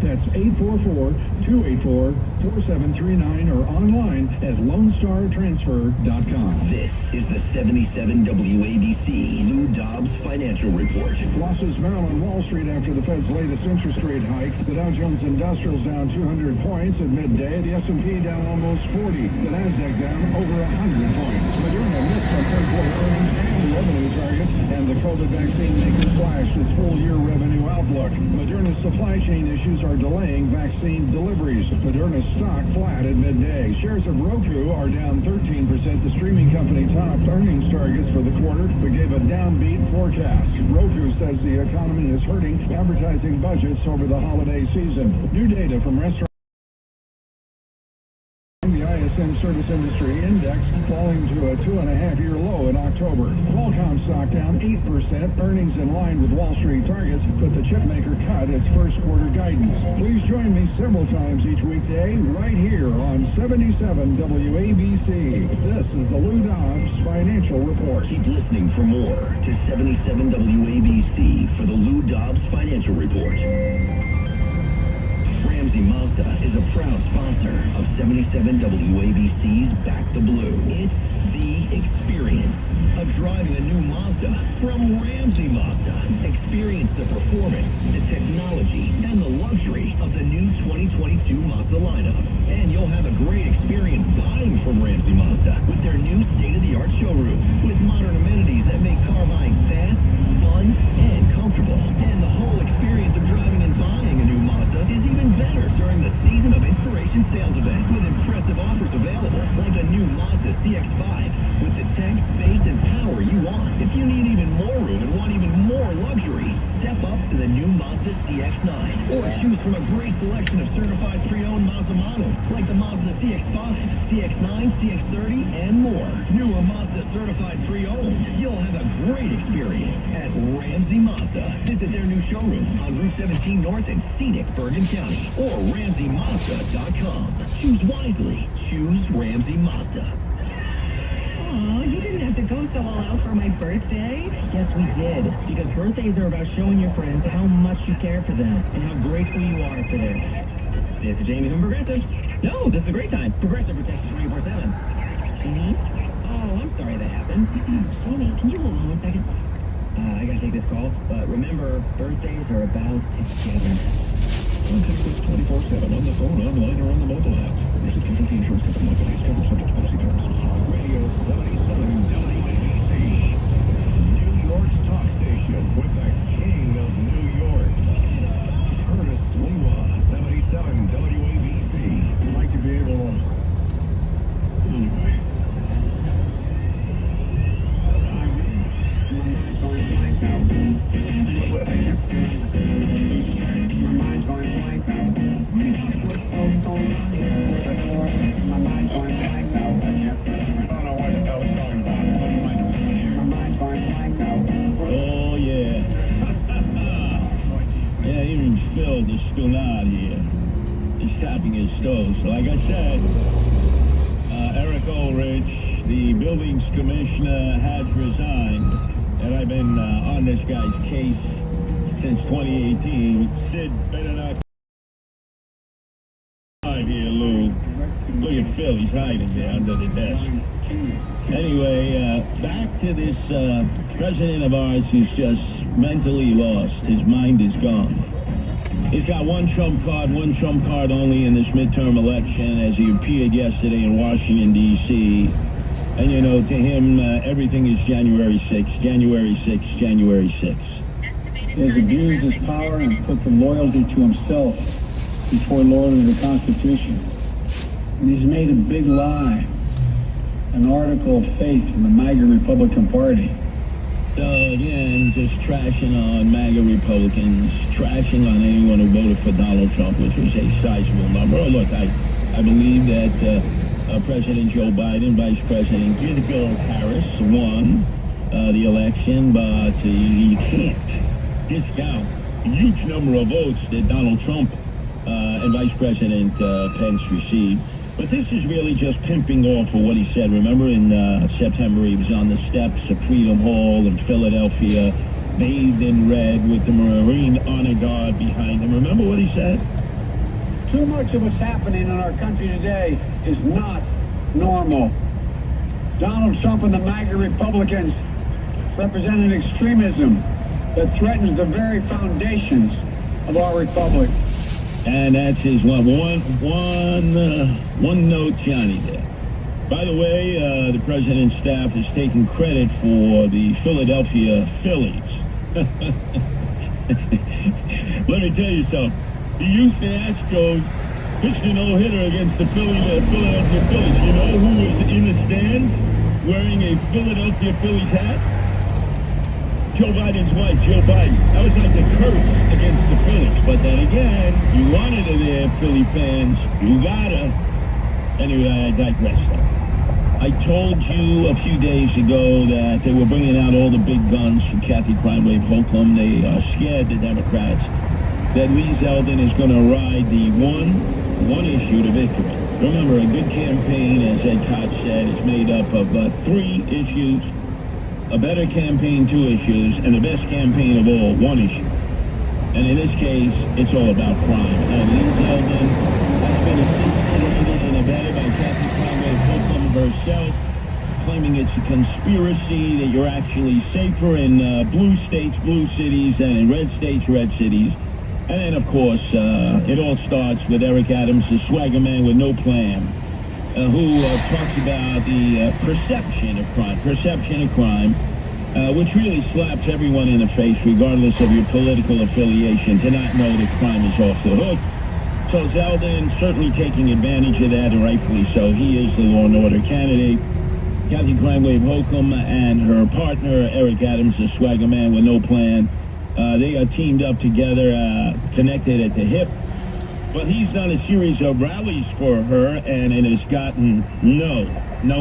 [SPEAKER 11] That's 844-284-4739 or online at LoneStarTransfer.com.
[SPEAKER 10] This is the 77 WABC Lou Dobbs Financial Report.
[SPEAKER 11] Losses mount on Wall Street after the Fed's latest interest rate hike. The Dow Jones Industrial's down 200 points at midday. The S&P down almost 40. The Nasdaq down over 100 points. Moderna missed on third quarter earnings and revenue targets, and the COVID vaccine maker slashed its full-year revenue outlook. Moderna's supply chain issues are delaying vaccine deliveries. Moderna's stock flat at midday. Shares of Roku are down 13%. The streaming company topped earnings targets for the quarter, but gave a downbeat forecast. Roku says the economy is hurting advertising budgets over the holiday season. New data from restaurants. The ISM Service Industry Index falling to a 2.5-year low in October. Qualcomm stock down 8%, earnings in line with Wall Street targets, but the chipmaker cut its first quarter guidance. Please join me several times each weekday right here on 77 WABC. This is the Lou Dobbs Financial Report.
[SPEAKER 10] Keep listening for more to 77 WABC for the Lou Dobbs Financial Report. Ramsey Mazda is a proud sponsor of 77 WABC's Back the Blue. It's the experience of driving a new Mazda from Ramsey Mazda. Experience the performance, the technology, and the luxury of the new 2022 Mazda lineup. And you'll have a great experience buying from Ramsey Mazda with their new state-of-the-art showroom with modern amenities that make car buying fast, fun, and comfortable. And the whole experience of driving and buying a new Mazda is even better during the Season of Inspiration sales event with impressive offers available, like a new Mazda CX-5 with the tech, space, and power you want. If you need even more room and want even more luxury, step up to the new Mazda CX-9 or choose from a great selection of certified pre-owned Mazda models like the Mazda CX-5, CX-9, CX-30, and more. Newer Mazda certified pre-owned. You'll have a great experience at Ramsey Mazda. Visit their new showroom on Route 17 North in scenic Bergen County or RamseyMazda.com. Choose wisely. Choose Ramsey Mazda.
[SPEAKER 7] Aw, you didn't have to go so all out for my birthday.
[SPEAKER 8] Yes, we did. Because birthdays are about showing your friends how much you care for them and how grateful you are for them. This is Jamie from Progressive. No, this is a great time. Progressive protects you 24/7. Amy? Oh, I'm sorry that happened. Amy, can you hold on 1 second? I gotta take this call. But remember, birthdays are about togetherness.
[SPEAKER 10] Contact us 24/7 on the phone, online, or on the mobile app. This is Casualty Insurance Company liability is covered subject to policy terms. Radio 77 WABC. New York's talk station with the king of New York. Curtis Lewa, 77 WABC. We'd like to be able to... Anyway.
[SPEAKER 8] Oh, yeah. Yeah, even Phil is still not here. He's tapping his toes. So like I said, Eric Ulrich, the buildings commissioner, has resigned. And I've been on this guy's case since 2018. Sid better not here, Lou. Look at Phil, he's hiding there under the desk. Anyway, back to this president of ours who's just mentally lost. His mind is gone. He's got one trump card only in this midterm election, as he appeared yesterday in Washington, D.C. And, you know, to him, everything is January 6th, January 6th, January 6th.
[SPEAKER 11] He has abused his power and put the loyalty to himself before loyalty to the Constitution. And he's made a big lie an article of faith in the MAGA Republican Party.
[SPEAKER 8] So again, just trashing on MAGA Republicans, trashing on anyone who voted for Donald Trump, which was a sizable number. Oh, look, I believe that President Joe Biden, Vice President Kamala Harris won the election, but you can't discount the huge number of votes that Donald Trump and Vice President Pence received. But this is really just pimping off of what he said. Remember in September, he was on the steps of Freedom Hall in Philadelphia, bathed in red with the Marine Honor Guard behind him. Remember what he said?
[SPEAKER 11] Too much of what's happening in our country today is not normal. Donald Trump and the MAGA Republicans represent an extremism that threatens the very foundations of our republic.
[SPEAKER 8] And that's his one note, Johnny there. By the way, the president's staff is taking credit for the Philadelphia Phillies. Let me tell you something. The Houston Astros pitched a no-hitter against the Philadelphia Phillies. You know who was in the stands wearing a Philadelphia Phillies hat? Joe Biden's wife, Joe Biden. That was like a curse against the Phillies. But then again, you wanted it there, Philly fans. You gotta. Anyway, I digress though. I told you a few days ago that they were bringing out all the big guns from Kathy Crime-Wave Hochul. They are scared, the Democrats, that Lee Zeldin is going to ride the one issue to victory. Remember, a good campaign, as Ed Koch said, is made up of 3 issues. A better campaign, 2 issues, and the best campaign of all, 1 issue. And in this case, it's all about crime. And Lee Zeldin has been assassinated and abetted by Kathy Crime-Wave Hochul herself, claiming it's a conspiracy, that you're actually safer in blue states, blue cities, and in red states, red cities. And then, of course, it all starts with Eric Adams, the swagger man with no plan, who talks about the perception of crime, which really slaps everyone in the face, regardless of your political affiliation, to not know that crime is off the hook. So Zeldin certainly taking advantage of that, and rightfully so. He is the law and order candidate. Kathy Crime-Wave Hochul and her partner, Eric Adams, the swagger man with no plan, they are teamed up together, connected at the hip. But he's done a series of rallies for her, and it has gotten no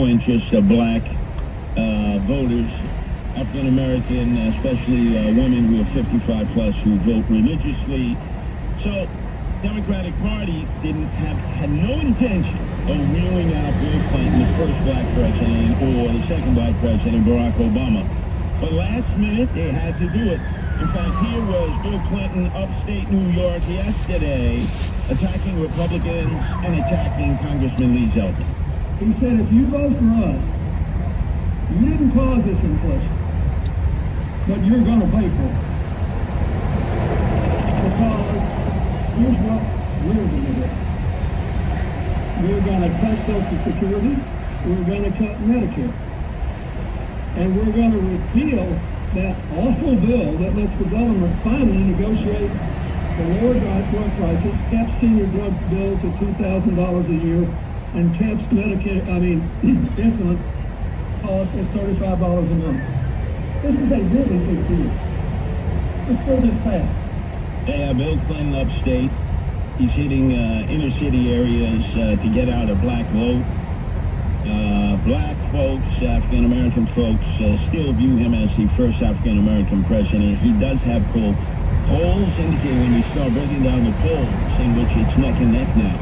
[SPEAKER 8] interest of black voters, African American, especially women who are 55 plus, who vote religiously. So Democratic Party had no intention of wheeling out Bill Clinton, the first black president, or the second black president, Barack Obama. But last minute, they had to do it. In fact, here was Bill Clinton, upstate New York, yesterday, attacking Republicans and attacking Congressman Lee Zeldin.
[SPEAKER 11] He said, if you vote for us, you didn't cause this inflation, but you're going to pay for it. Because here's what we're going to do. We're going to cut Social Security. We're going to cut Medicare. And we're going to repeal that awful bill that lets the government finally negotiate the lower drug prices, caps senior drug bills at $2,000 a year, and caps insulin cost at $35 a month. This is a really big deal. Let's go this fast.
[SPEAKER 10] They have Bill Clinton upstate. He's hitting inner city areas to get out a black vote. Black folks, African American folks, still view him as the first African American president. He does have pull. Polls indicate when you start breaking down the polls, in which it's neck and neck now,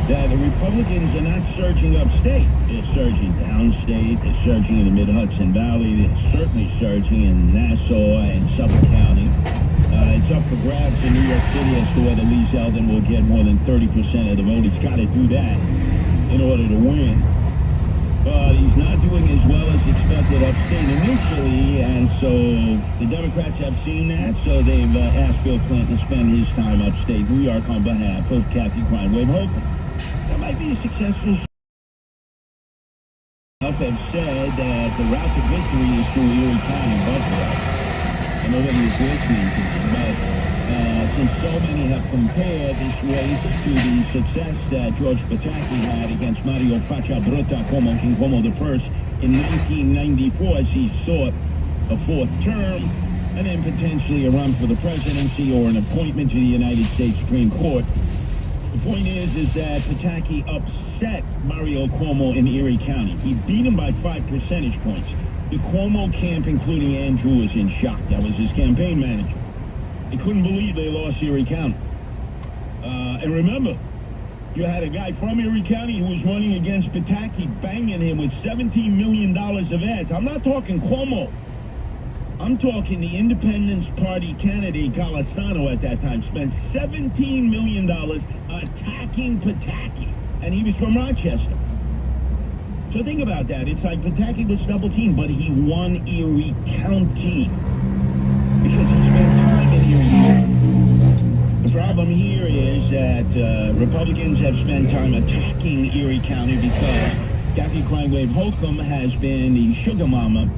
[SPEAKER 10] that the Republicans are not surging upstate. They're surging downstate. They're surging in the Mid-Hudson Valley. They're certainly surging in Nassau and Suffolk County. It's up for grabs in New York City as to whether Lee Zeldin will get more than 30% of the vote. He's got to do that in order to win. But he's not doing as well as expected upstate initially, and so the Democrats have seen that, so they've asked Bill Clinton to spend his time upstate New York on behalf of Kathy Cranway Holcomb. That might be a successful have said that the route to victory is through Erie County, Buffalo. And nobody is listening to them, but since so many have compared this race to the success that George Pataki had against Mario Facciabrutta Cuomo, King Cuomo I, in 1994 as he sought a fourth term and then potentially a run for the presidency or an appointment to the United States Supreme Court. The point is that Pataki upset Mario Cuomo in Erie County. He beat him by 5 percentage points. The Cuomo camp, including Andrew, was in shock. That was his campaign manager. They couldn't believe they lost Erie County. And remember, you had a guy from Erie County who was running against Pataki, banging him with $17 million of ads. I'm not talking Cuomo. I'm talking the Independence Party candidate, Golisano, at that time, spent $17 million attacking Pataki. And he was from Rochester. So think about that. It's like Pataki was double-teamed, but he won Erie County because he spent time in Erie. The problem here is that Republicans have spent time attacking Erie County because Kathy Cranway Holcomb has been the sugar mama,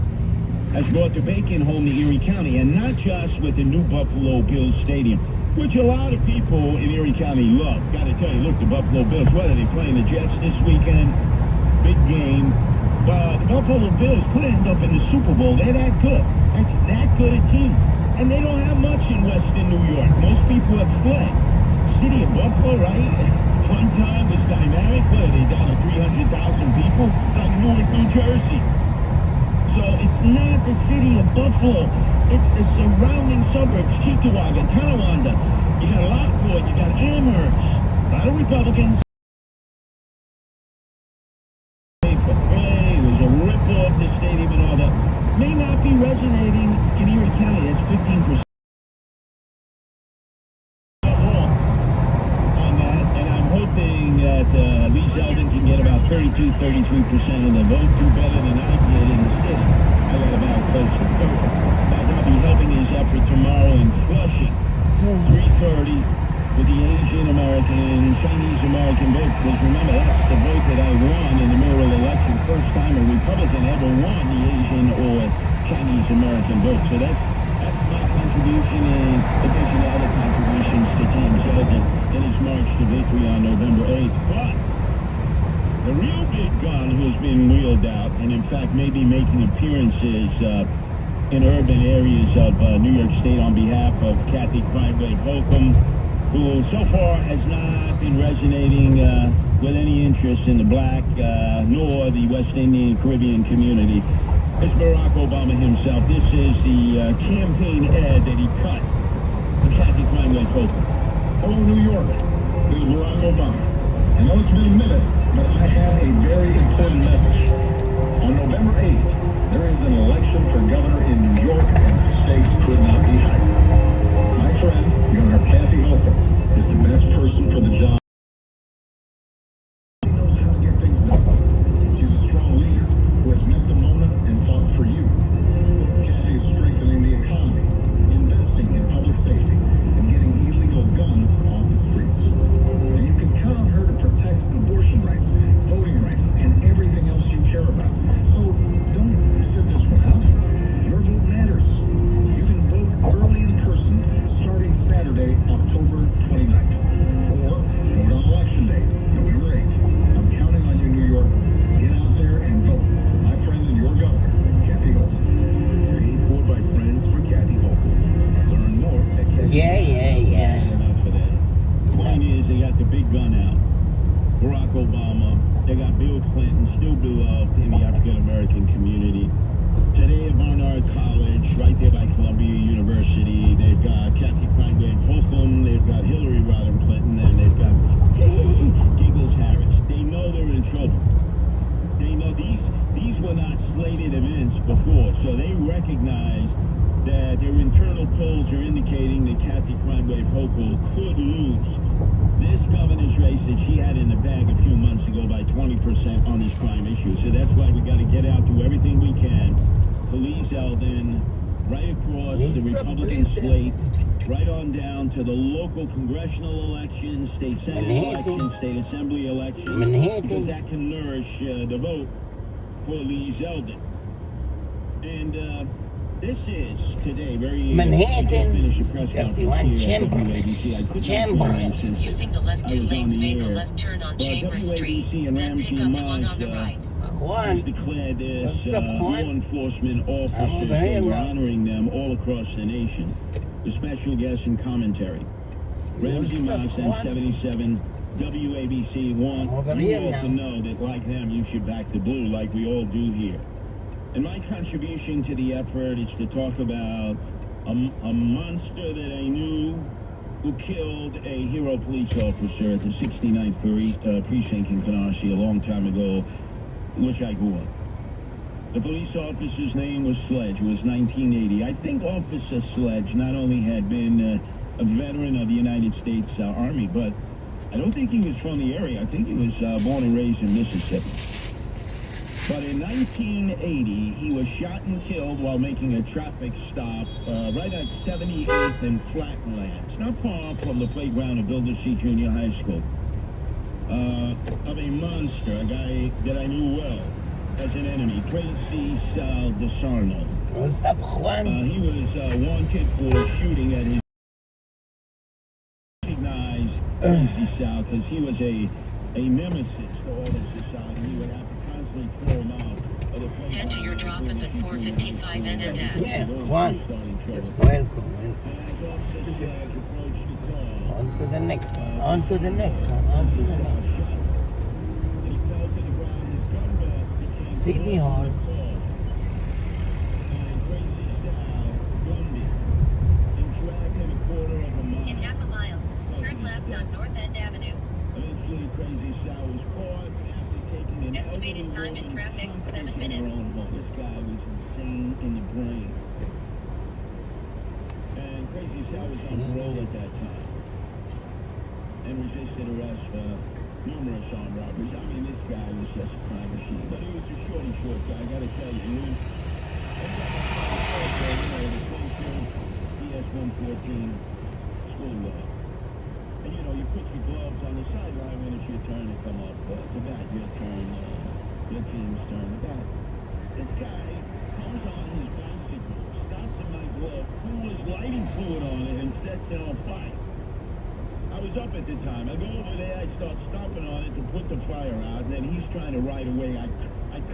[SPEAKER 10] has brought the bacon home to Erie County, and not just with the new Buffalo Bills Stadium, which a lot of people in Erie County love. Got to tell you, look, the Buffalo Bills, what are they playing? The Jets this weekend? Big game. But the Buffalo Bills could end up in the Super Bowl. They're that good. That's that good a team. And they don't have much in Western New York. Most people have fled. City of Buffalo, right? One time was dynamic. What are they, down to 300,000 people? Like Newark, New Jersey. So it's not the city of Buffalo. It's the surrounding suburbs. Cheektowaga, Tonawanda. You got Lockport. You got Amherst. A lot of Republicans. The stadium and all that may not be resonating in Erie County. That's 15% on that, and I'm hoping that Lee Zeldin can get about 32-33% of the vote. Do better than I did in the city. I got about close to 30. That'll be helping his effort tomorrow in Flushing, 3:30, with the Asian American, Chinese American vote. Because remember, that's the vote that I won in the mayoral election. First time a Republican ever won the Asian or Chinese American vote. So that's my contribution, in addition to other contributions to Team Zeldin in his march to victory on November 8th. But the real big gun who's being wheeled out, and in fact may be making appearances in urban areas of New York State on behalf of Kathy Cranway Holcomb, who so far has not been resonating with any interest in the black nor the West Indian Caribbean community. It's Barack Obama himself. This is the campaign ad that he cut for Kathy Cranway Holcomb.
[SPEAKER 11] Hello, New York. This is Barack Obama. I know it's been a minute, but I have a very important message. On November 8th, there is an election for governor in New York, and the stakes could not be higher. My friend, Governor Kathy Holcomb, is the best person for the job. She knows how to get things done. She's a strong leader who has met the moment and fought for you. Kathy is strengthening the economy, investing in public safety, and getting illegal guns off
[SPEAKER 1] Yeah.
[SPEAKER 8] Enough of that. Point is, they got the big gun out. Barack Obama. They got Bill Clinton, still beloved in the African American community. Today at Barnard College, right there by Columbia University, they've got Kathy Cranberry Holcomb, they've got Hillary Rodham Clinton, and they've got Giggles Harris. They know they're in trouble. They know these were not slated events before, so they recognize that their internal polls are indicating that Kathy Cranberry Hochul could lose this governor's race that she had in the bag a few months ago by 20% on this crime issue. So that's why we got to get out, do everything we can. Police Eldon, right across the Republican slate, right on down to the local congressional elections, state senate elections, state assembly elections, because that can nourish the vote for Lee Zeldin. And this is today very
[SPEAKER 1] Manhattan,
[SPEAKER 8] finish a press
[SPEAKER 1] 31
[SPEAKER 8] conference
[SPEAKER 1] Chambers.
[SPEAKER 2] Using the left two lanes, make a left turn on Chambers Street, then pick up one on the right.
[SPEAKER 1] Juan,
[SPEAKER 8] declared this
[SPEAKER 1] what's up,
[SPEAKER 8] law
[SPEAKER 1] Juan?
[SPEAKER 8] enforcement
[SPEAKER 1] I'm over
[SPEAKER 8] officers.
[SPEAKER 1] here
[SPEAKER 8] They were
[SPEAKER 1] now.
[SPEAKER 8] honoring them all across the nation. The special guest and commentary. Ramsey
[SPEAKER 1] What's up,
[SPEAKER 8] Moss and
[SPEAKER 1] Juan?
[SPEAKER 8] 77 WABC want
[SPEAKER 1] I'm over
[SPEAKER 8] you
[SPEAKER 1] here
[SPEAKER 8] all
[SPEAKER 1] now.
[SPEAKER 8] to know that like them, you should back the blue like we all do here. And my contribution to the effort is to talk about a monster that I knew who killed a hero police officer at the 69th precinct in Canarsie a long time ago, which I grew up. The police officer's name was Sledge. It was 1980. I think Officer Sledge not only had been a veteran of the United States Army, but I don't think he was from the area. I think he was born and raised in Mississippi. But in 1980, he was shot and killed while making a traffic stop right at 78th and Flatlands, not far from the playground of Builder C Junior High School. Of a monster, a guy that I knew well as an enemy, Tracy Sal DeSarno.
[SPEAKER 1] What's up, Juan?
[SPEAKER 8] He was wanted for shooting at his recognized Tracy Sal because he was a nemesis to all of society. He would have to constantly throw him out of the playground.
[SPEAKER 2] Head to your drop-off at 455 N and F.
[SPEAKER 1] Yeah, Juan. Welcome. On to the next one. On to the next one. On to the next one. City Hall.
[SPEAKER 2] In half a mile, turn left on North End Avenue. Estimated time in traffic, 7 minutes.
[SPEAKER 8] This guy was insane in the brain. And Crazy Sal was on parole at that time. And resisted arrest for numerous armed robberies. I mean, this guy was just a crime machine. But he was a short guy, I gotta tell you. DS-114 school law. And you know, you put your gloves on the sideline when it's your turn to come up. The bat, your turn, your team's turn. The bat. This guy comes on his bicycle, stops at my glove, pours lighting fluid on it, and sets it on fire. I was up at the time. I go over there, I start stomping on it to put the fire out, and then he's trying to ride away. I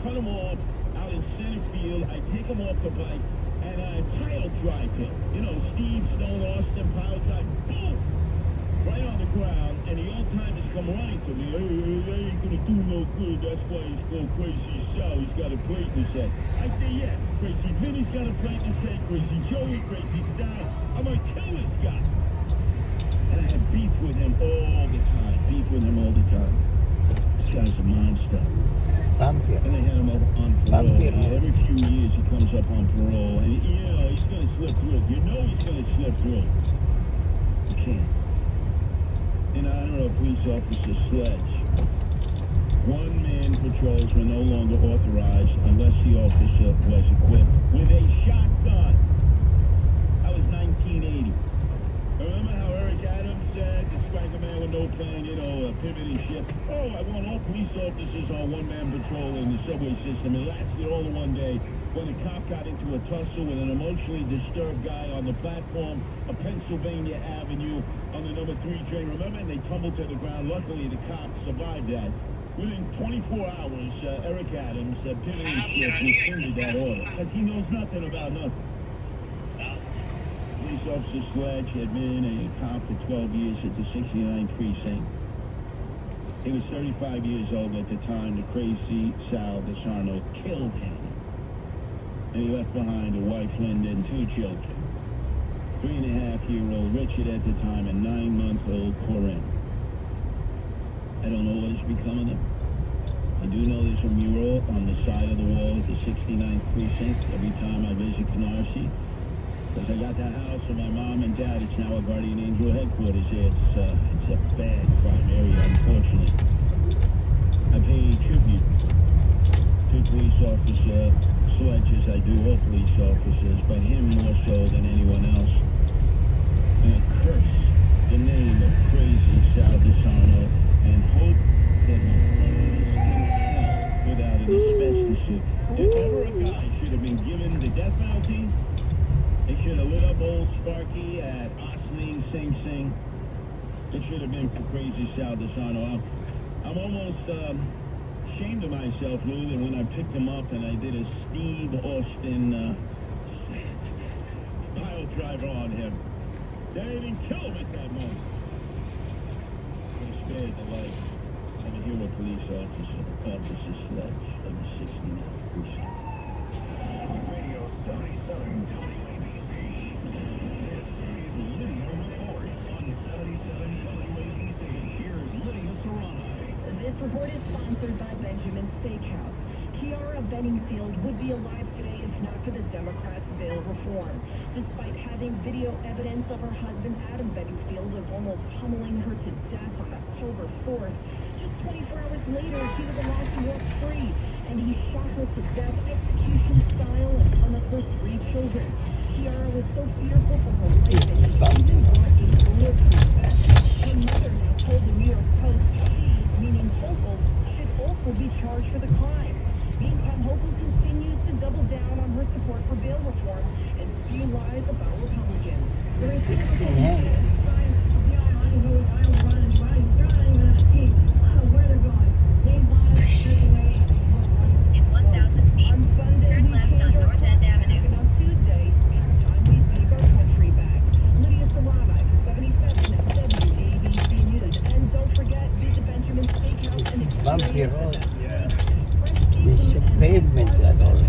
[SPEAKER 8] cut him off out in center field. I take him off the bike, and I pile drive him. You know, Steve Stone Austin pile drive. Boom! Right on the ground, and the old-timers come running to me. Hey, that ain't gonna do no good. That's why he's called Crazy Sal. He's got a plate in his head. I say, yeah, Crazy Vinny's got a plate in his head. Crazy Joey, Crazy Sal. I'm gonna kill this guy. And I have beef with him all the time. This guy's a monster.
[SPEAKER 1] Vampire.
[SPEAKER 8] And they had him up on parole. Every few years he comes up on parole. And you know, he's gonna slip through. You know he's gonna slip through. You can't. In honor of police officer Sledge, one-man patrols were no longer authorized unless the officer was equipped with a shotgun. That was 1980. Remember how Eric Adams said, describe a man with no plan, you know, a pivot and shift? Oh, I want all police officers on one-man patrol in the subway system. It lasted all in one day when a cop got into a tussle with an emotionally disturbed guy on the platform of Pennsylvania Avenue on the number 3 train. Remember? And they tumbled to the ground. Luckily, the cop survived that. Within 24 hours, Eric Adams, pivot and shift, rescinded that order because he knows nothing about nothing. You Police Officer Sledge had been a cop for 12 years at the 69th precinct. He was 35 years old at the time the crazy Sal DeSarno killed him. And he left behind a wife, Linda, and 2 children. 3.5-year-old Richard at the time and 9-month-old Corinne. I don't know what has become of them. I do know there's a mural on the side of the wall at the 69th precinct every time I visit Canarsie. Because I got the house of my mom and dad. It's now a Guardian Angel headquarters here. It's a bad crime area, unfortunately. I pay tribute to police officer Sledge, as I do all police officers, but him more so than anyone else. And I curse the name of crazy Sal DeSarno and hope that he without an asbestos suit. If ever a guy should have been given the death penalty, they should have lit up old Sparky at Osling Sing Sing. It should have been for crazy Sal DeSarno. I'm almost ashamed of myself, Lou, that when I picked him up and I did a Steve Austin pile driver on him. They didn't even kill him at that moment. They spared the life of a hero police officer, Officer Sledge of the 69th precinct.
[SPEAKER 10] Radio 77 WABC. This is Lydia Reports on 77 WABC. Here's Lydia Serrano.
[SPEAKER 7] This report is sponsored by Benjamin Steakhouse. Kiara Benningfield would be alive today if not for the Democrats' bail reform. Despite having video evidence of her husband Adam Benningfield of almost pummeling her to death on October 4th, just 24 hours later, he was allowed to walk free, and he shot her to death execution style in front of her 3 children. Kiara was so fearful for her life that she even bought a bulletproof vest. Her mother now told the New York Post she, meaning Hochul, should also be charged for the crime. Meantime, Hochul continues to double down on her support for bail reform and spew lies about Republicans.
[SPEAKER 1] 16 hands.
[SPEAKER 2] In 1,000 feet, turn left on North End Avenue.
[SPEAKER 7] On Tuesday, it's time we take our country back. Lydia Serrano, 77 WABC News. And don't forget, visit Benjamin Steakhouse and
[SPEAKER 1] Bumpy
[SPEAKER 7] experience
[SPEAKER 1] road.
[SPEAKER 7] the
[SPEAKER 9] Yeah.
[SPEAKER 1] This pavement that already.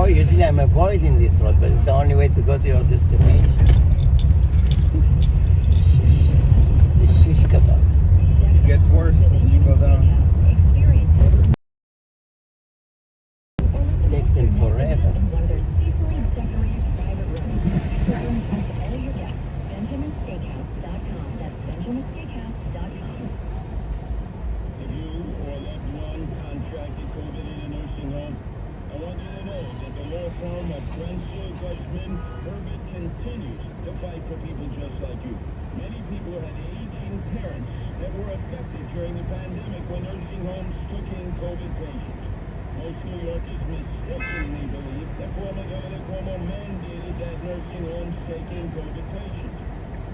[SPEAKER 1] Usually I'm avoiding this road, but it's the only way to go to your destination. The shish kebab.
[SPEAKER 9] It gets worse as you go down.
[SPEAKER 1] Take them forever.
[SPEAKER 7] BenjaminSteakhouse.com. That's BenjaminSteakhouse.com.
[SPEAKER 8] If you or a loved one contracted COVID in a nursing home, I want you to know that the law firm of Prenzel, Guzman, Herbert continues to fight for people just like you. Many people had aging parents that were affected during the pandemic when nursing homes took in COVID patients. Most New Yorkers mistakenly believe that former Governor Cuomo mandated that nursing homes take in COVID patients.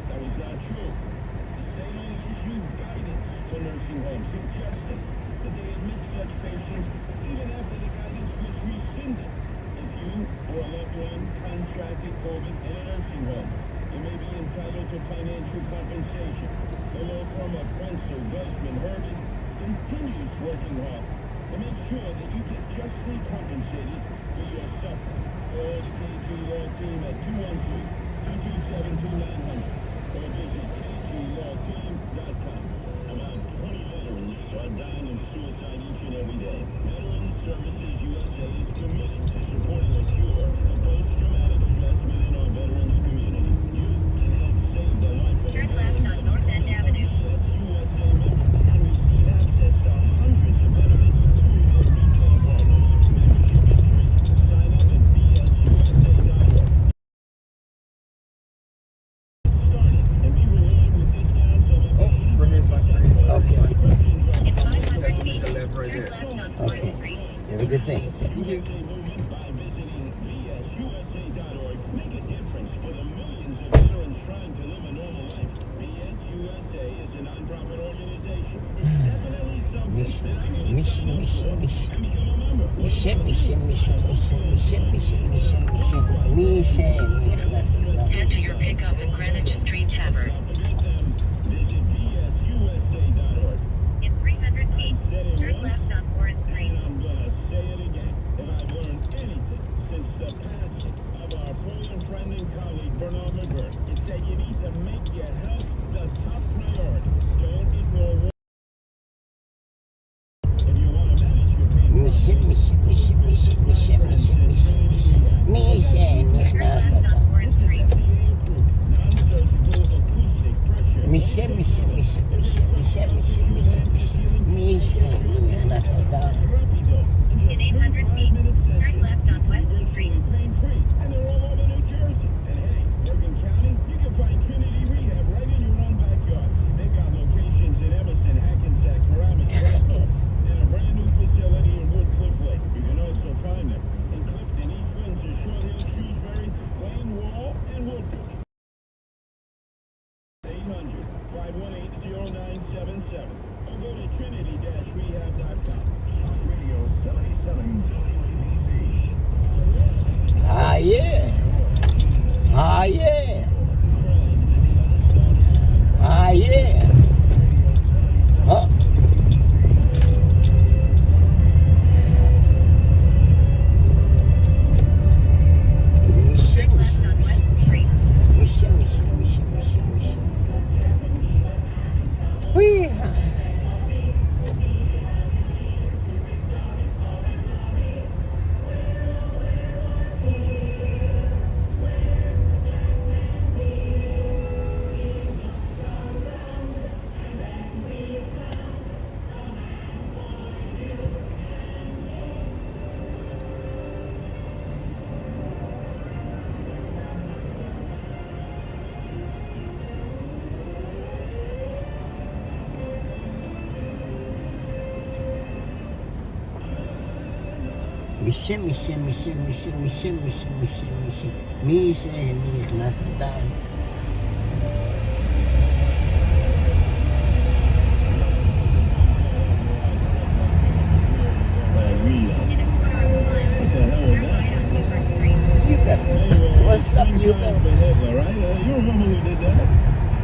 [SPEAKER 8] That was not true. The state only issued guidance to nursing homes, suggesting that they admit such patients even after the guidance was rescinded. If you or a loved one contracted COVID in a nursing home, you may be entitled to financial compensation. The law firm of Prenzel, Guzman, Herbert continues working hard to make sure that you get justly compensated for your suffering. Call the KG Law Team at 213-227-2900 or visit kglawteam.com. About 20 veterans are dying of suicide each and every day. Veterans Services USA is committed to supporting a cure of post-traumatic stress within our veterans community. You can help save the life of
[SPEAKER 2] Turn left on North End Avenue.
[SPEAKER 8] USA members and receive access to hundreds of benefits through their retail partners. Membership is free. Sign up at bsusa.org. Started and be rewarded with discounts of up to
[SPEAKER 9] Oh, right here's my
[SPEAKER 1] Okay.
[SPEAKER 2] In 500 feet,
[SPEAKER 9] The left right
[SPEAKER 2] turn
[SPEAKER 9] there.
[SPEAKER 2] left on Fourth
[SPEAKER 1] Okay.
[SPEAKER 2] Street.
[SPEAKER 1] Have a good thing.
[SPEAKER 8] movement by visiting bsusa.org. Make a difference for the millions of veterans trying to live a normal life. BSUSA is a non-profit organization. It's definitely something that I need to
[SPEAKER 12] Head to your pickup at Greenwich Street Tavern.
[SPEAKER 2] In 300 feet, turn left on Warren Street.
[SPEAKER 4] I'm gonna say it again. If I've learned anything since the passing of our former friend and colleague Bernard McGurk, it's that you need to make your health the top priority. Don't ignore water. If you want to manage your pain,
[SPEAKER 2] Turn left on Warren Street.
[SPEAKER 4] non-surgical acoustic pressure.
[SPEAKER 2] In 800 feet, turn left on West Street.
[SPEAKER 4] Pain-free, and they're all over New Jersey. And hey, Bergen County, you can find Trinity Rehab right in your own backyard. They've got locations in Emerson, Hackensack, Paramus, and a brand new facility in Wood Cliff Lake. You can also find them in Clifton, East Windsor, Short Hill, Shrewsbury, Wayne, Wall, and Woodbridge. 800-518-0977 or go to trinity-rehab.com.
[SPEAKER 10] Talk Radio 77 WABC.
[SPEAKER 1] Ah, yeah. Ah, yeah. Ah, yeah. Oh.
[SPEAKER 2] Turn left on West Street.
[SPEAKER 1] Wee-haw. מי שנכנס אדם.
[SPEAKER 2] In a quarter of a mile, turn right on Newburgh Street.
[SPEAKER 1] You better. What's up, you better?
[SPEAKER 4] Hitler, right? You remember who did that?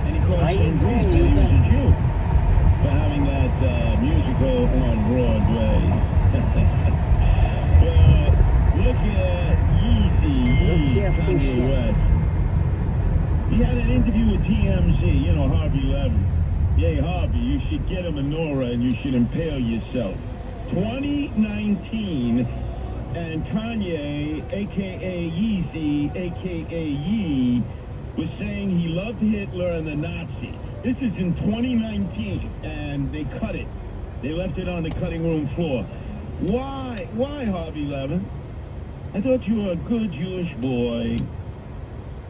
[SPEAKER 4] And he called
[SPEAKER 1] I
[SPEAKER 4] him
[SPEAKER 1] agree,
[SPEAKER 4] Greece,
[SPEAKER 1] you
[SPEAKER 4] and he was
[SPEAKER 1] better.
[SPEAKER 4] a Jew for having that musical on Broadway. Look at Yeezy, Kanye West. He had an interview with TMZ, you know, Harvey Levin. Yay, Harvey, you should get a menorah and you should impale yourself. 2019, and Kanye, a.k.a. Yeezy, a.k.a. Yee, was saying he loved Hitler and the Nazis. This is in 2019, and they cut it. They left it on the cutting room floor. Why, Harvey Levin? I thought you were a good Jewish boy.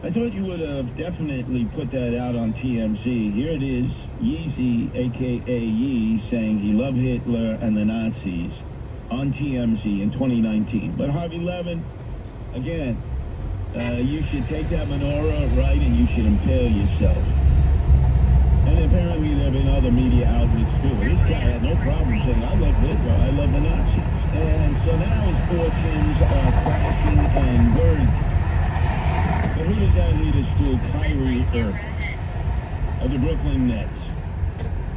[SPEAKER 4] I thought you would have definitely put that out on TMZ. Here it is, Yeezy, a.k.a. Yee, saying he loved Hitler and the Nazis on TMZ in 2019. But Harvey Levin, again, you should take that menorah, right, and you should impale yourself. And apparently there have been other media outlets too. This guy had no problem saying, I love Hitler, I love the Nazis. And so now his fortunes are crashing and burned. But who does that lead us to? Kyrie Irving of the Brooklyn Nets,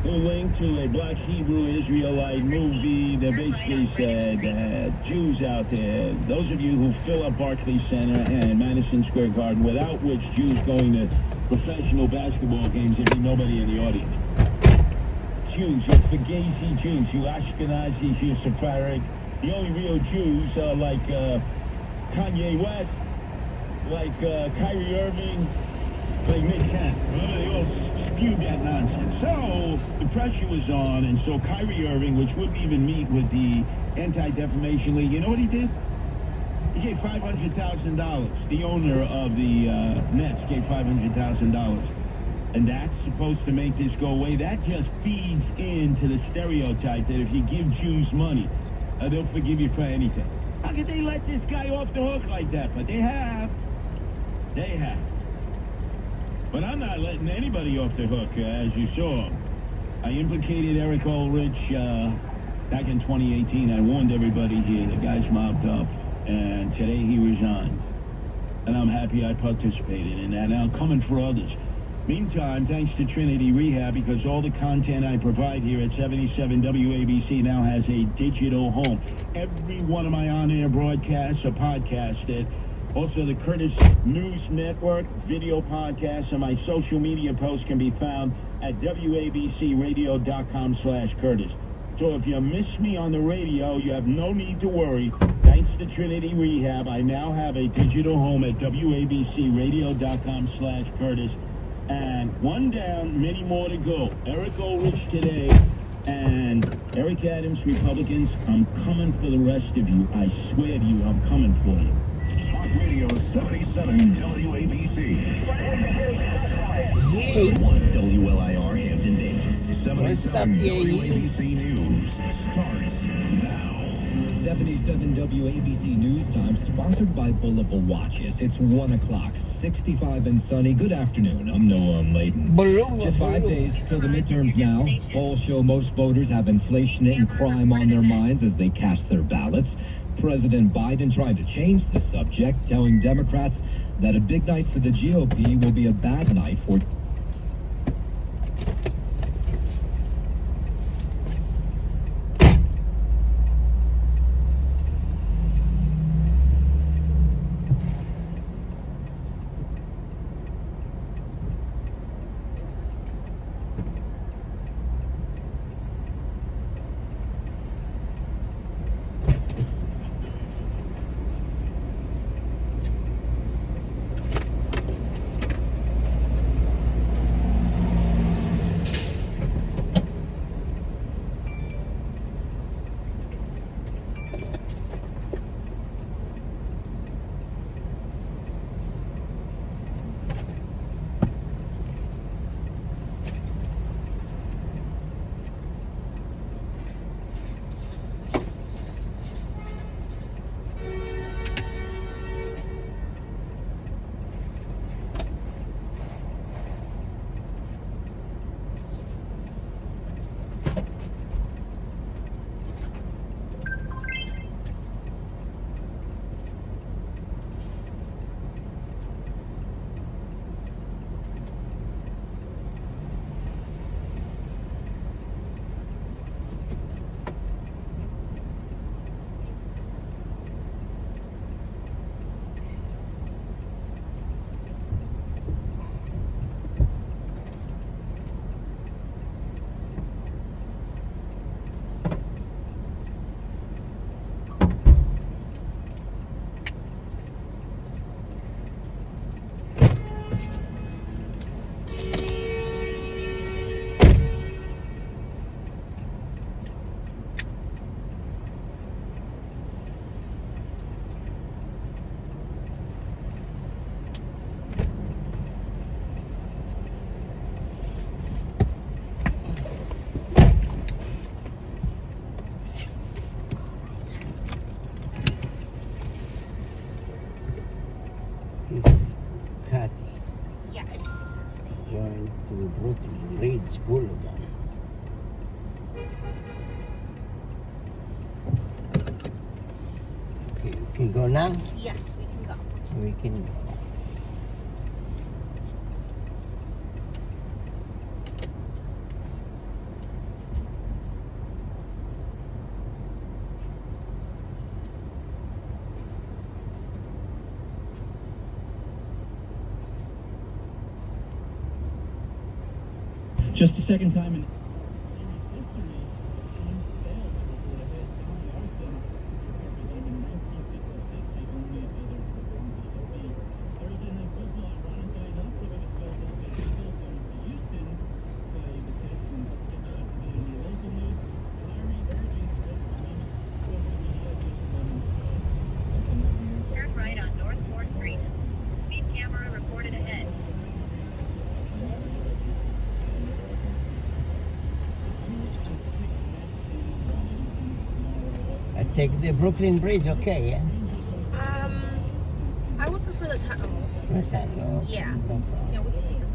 [SPEAKER 4] who linked to a black Hebrew Israelite movie that basically said that Jews out there, those of you who fill up Barclays Center and Madison Square Garden, without which Jews going to professional basketball games, there'd be nobody in the audience. Jews, you Fugazi Jews, you Ashkenazis, you Sephardic. The only real Jews are like Kanye West, like Kyrie Irving, like Nick Kent. They all spewed that nonsense. So the pressure was on, and so Kyrie Irving, which wouldn't even meet with the Anti-Defamation League, you know what he did? He gave $500,000. The owner of the Nets gave $500,000. And that's supposed to make this go away. That just feeds into the stereotype that if you give Jews money, they'll forgive you for anything. How could they let this guy off the hook like that? But they have. They have. But I'm not letting anybody off the hook, as you saw. I implicated Eric Ulrich
[SPEAKER 8] Back in 2018, I warned everybody here, the guy's mobbed up, and today he resigned. And I'm happy I participated in that, and I'm coming for others. Meantime, thanks to Trinity Rehab, because all the content I provide here at 77 WABC now has a digital home. Every one of my on-air broadcasts are podcasted. Also, the Curtis News Network video podcasts and my social media posts can be found at wabcradio.com/Curtis. So if you miss me on the radio, you have no need to worry. Thanks to Trinity Rehab, I now have a digital home at wabcradio.com/Curtis. And one down, many more to go. Eric Ulrich today and Eric Adams, Republicans. I'm coming for the rest of you. I swear to you, I'm coming for you.
[SPEAKER 11] Talk Radio 77 WABC.
[SPEAKER 1] Yeah.
[SPEAKER 10] WLIR Hampton Bays.
[SPEAKER 1] What's up,
[SPEAKER 11] WABC News starts now.
[SPEAKER 13] 77 WABC News Time, sponsored by Bullable Watches. It's 1 o'clock, 65 and sunny. Good afternoon. I'm Noah Layton. Just 5 days till the midterms now. Polls show most voters have inflation and crime on their minds as they cast their ballots. President Biden tried to change the subject, telling Democrats that a big night for the GOP will be a bad night for...
[SPEAKER 1] Going to Brooklyn Ridge Boulevard. Okay, we can go now?
[SPEAKER 3] Yes, we can go.
[SPEAKER 1] We can.
[SPEAKER 8] Just the second time in
[SPEAKER 2] Turn right on North 4th Street. Speed camera reported ahead.
[SPEAKER 1] I take the Brooklyn Bridge, okay, yeah?
[SPEAKER 3] I would prefer the tunnel.
[SPEAKER 1] What's that? No,
[SPEAKER 3] Yeah.
[SPEAKER 1] no problem.
[SPEAKER 3] Yeah, we can take the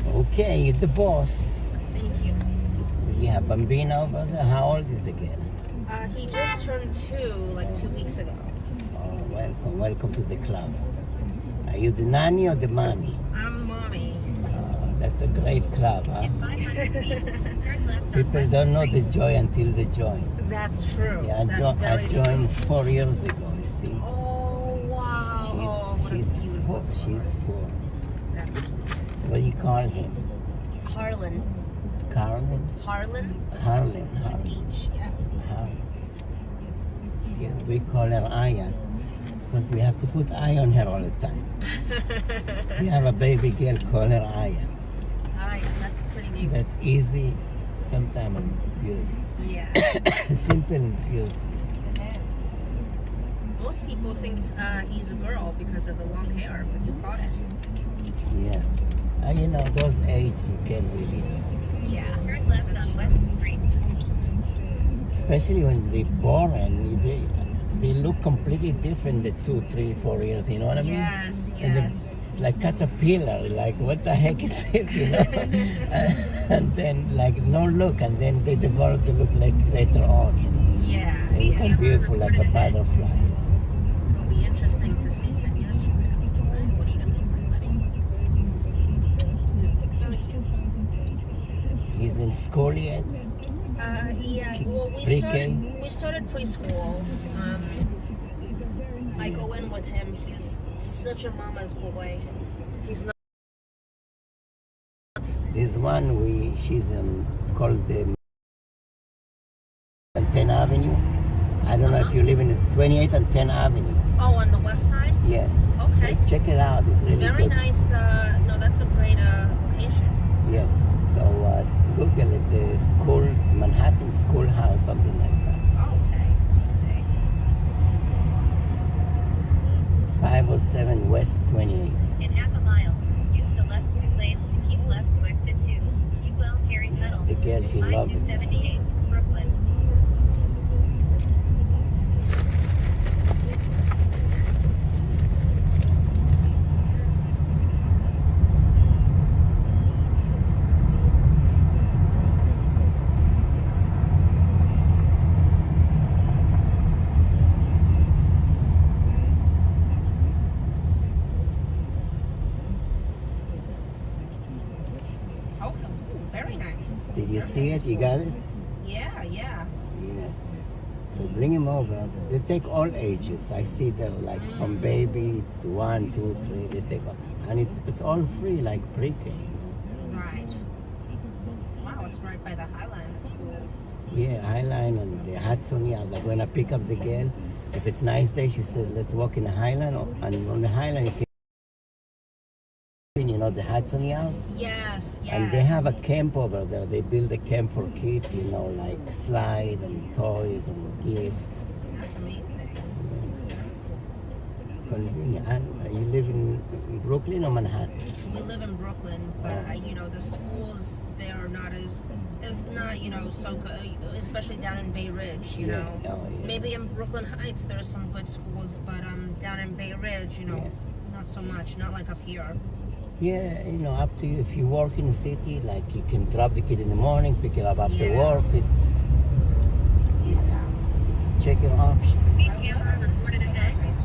[SPEAKER 3] tunnel.
[SPEAKER 1] Okay, you're the boss.
[SPEAKER 3] Thank you.
[SPEAKER 1] You have Bambina over there. How old is the girl?
[SPEAKER 3] He just turned 2, like 2 weeks ago.
[SPEAKER 1] Oh, welcome to the club. Are you the nanny or the mommy?
[SPEAKER 3] I'm mommy.
[SPEAKER 1] Oh, that's a great club, huh?
[SPEAKER 2] In 500 feet, turn left on
[SPEAKER 1] People
[SPEAKER 2] West
[SPEAKER 1] don't know
[SPEAKER 2] Street.
[SPEAKER 1] the joy until they join.
[SPEAKER 3] That's true.
[SPEAKER 1] Yeah, I joined 4 years ago, you see.
[SPEAKER 3] Oh, wow.
[SPEAKER 1] She's 4. She's 4.
[SPEAKER 3] That's
[SPEAKER 1] What do you call him?
[SPEAKER 3] Harlan.
[SPEAKER 1] Carlin?
[SPEAKER 3] Harlan?
[SPEAKER 1] Harlan.
[SPEAKER 3] Yeah.
[SPEAKER 1] Yeah, we call her Aya because we have to put eye on her all the time. We have a baby girl, call her Aya.
[SPEAKER 3] Hi, that's pretty neat.
[SPEAKER 1] That's easy, sometimes good.
[SPEAKER 3] Yeah.
[SPEAKER 1] Simple is good.
[SPEAKER 3] It is. Most people think he's a girl because of the long hair, but you caught it.
[SPEAKER 1] Yeah. You know, those age you can really,
[SPEAKER 3] Yeah.
[SPEAKER 2] Turn left on West Street.
[SPEAKER 1] especially when they're born and they look completely different the 2, 3, 4 years, you know what I mean?
[SPEAKER 3] Yes,
[SPEAKER 1] And
[SPEAKER 3] yes.
[SPEAKER 1] it's like caterpillar, like what the heck is this, you know? And then like no look, and then they develop the look like later on, you know?
[SPEAKER 3] Yeah.
[SPEAKER 1] They become beautiful like a butterfly.
[SPEAKER 3] It'll be interesting to see 10 years from now. Right? What are you going to look like, buddy?
[SPEAKER 1] He's in school yet?
[SPEAKER 3] Yeah. Well,
[SPEAKER 1] Pre-K?
[SPEAKER 3] we started preschool. I go in with him. He's such a mama's boy. He's not.
[SPEAKER 1] This one, she's in, it's called the 10th Avenue. I don't know if you live in 28th and 10th Avenue.
[SPEAKER 3] Oh, on the west side?
[SPEAKER 1] Yeah.
[SPEAKER 3] Okay.
[SPEAKER 1] So check it out. It's really
[SPEAKER 3] Very
[SPEAKER 1] good.
[SPEAKER 3] nice. No, that's a great location.
[SPEAKER 1] Yeah. So Google it, the school, Manhattan Schoolhouse, something like that.
[SPEAKER 3] Oh, okay. Let's see.
[SPEAKER 1] 507 West 28th.
[SPEAKER 2] In half a mile, use the left 2 lanes to keep left to exit 2. QL Carey Tunnel.
[SPEAKER 1] The girl, she loves it.
[SPEAKER 2] I-278, Brooklyn.
[SPEAKER 3] Oh, very nice.
[SPEAKER 1] Did you
[SPEAKER 3] Very
[SPEAKER 1] see
[SPEAKER 3] nice
[SPEAKER 1] it? You
[SPEAKER 3] school.
[SPEAKER 1] got it?
[SPEAKER 3] Yeah, yeah.
[SPEAKER 1] Yeah. So bring him over. They take all ages. I see them like from baby to 1, 2, 3. They take all, and it's all free, like pre-K.
[SPEAKER 3] Right. Wow, it's right by the High Line. That's cool.
[SPEAKER 1] Yeah, Highline and the Hudson Yard. Like when I pick up the girl, if it's nice day, she said, let's walk in the Highline. And on the Highline, you know, the Hudson Yard.
[SPEAKER 3] Yes, yes.
[SPEAKER 1] And they have a camp over there. They build a camp for kids, you know, like slide and toys and gift.
[SPEAKER 3] That's amazing. That's very cool.
[SPEAKER 1] Convenient. And you live in Brooklyn or Manhattan?
[SPEAKER 3] We live in Brooklyn, but you know, the schools there are not it's not, you know, so good, especially down in Bay Ridge, you know.
[SPEAKER 1] Oh, yeah.
[SPEAKER 3] Maybe in Brooklyn Heights there's some good schools, but down in Bay Ridge, you know, not so much, not like up here.
[SPEAKER 1] Yeah, you know, up to you. If you work in the city, like you can drop the kid in the morning, pick it up after work.
[SPEAKER 3] Yeah.
[SPEAKER 1] Check your options.
[SPEAKER 2] Speed camera reported ahead.
[SPEAKER 3] Nice.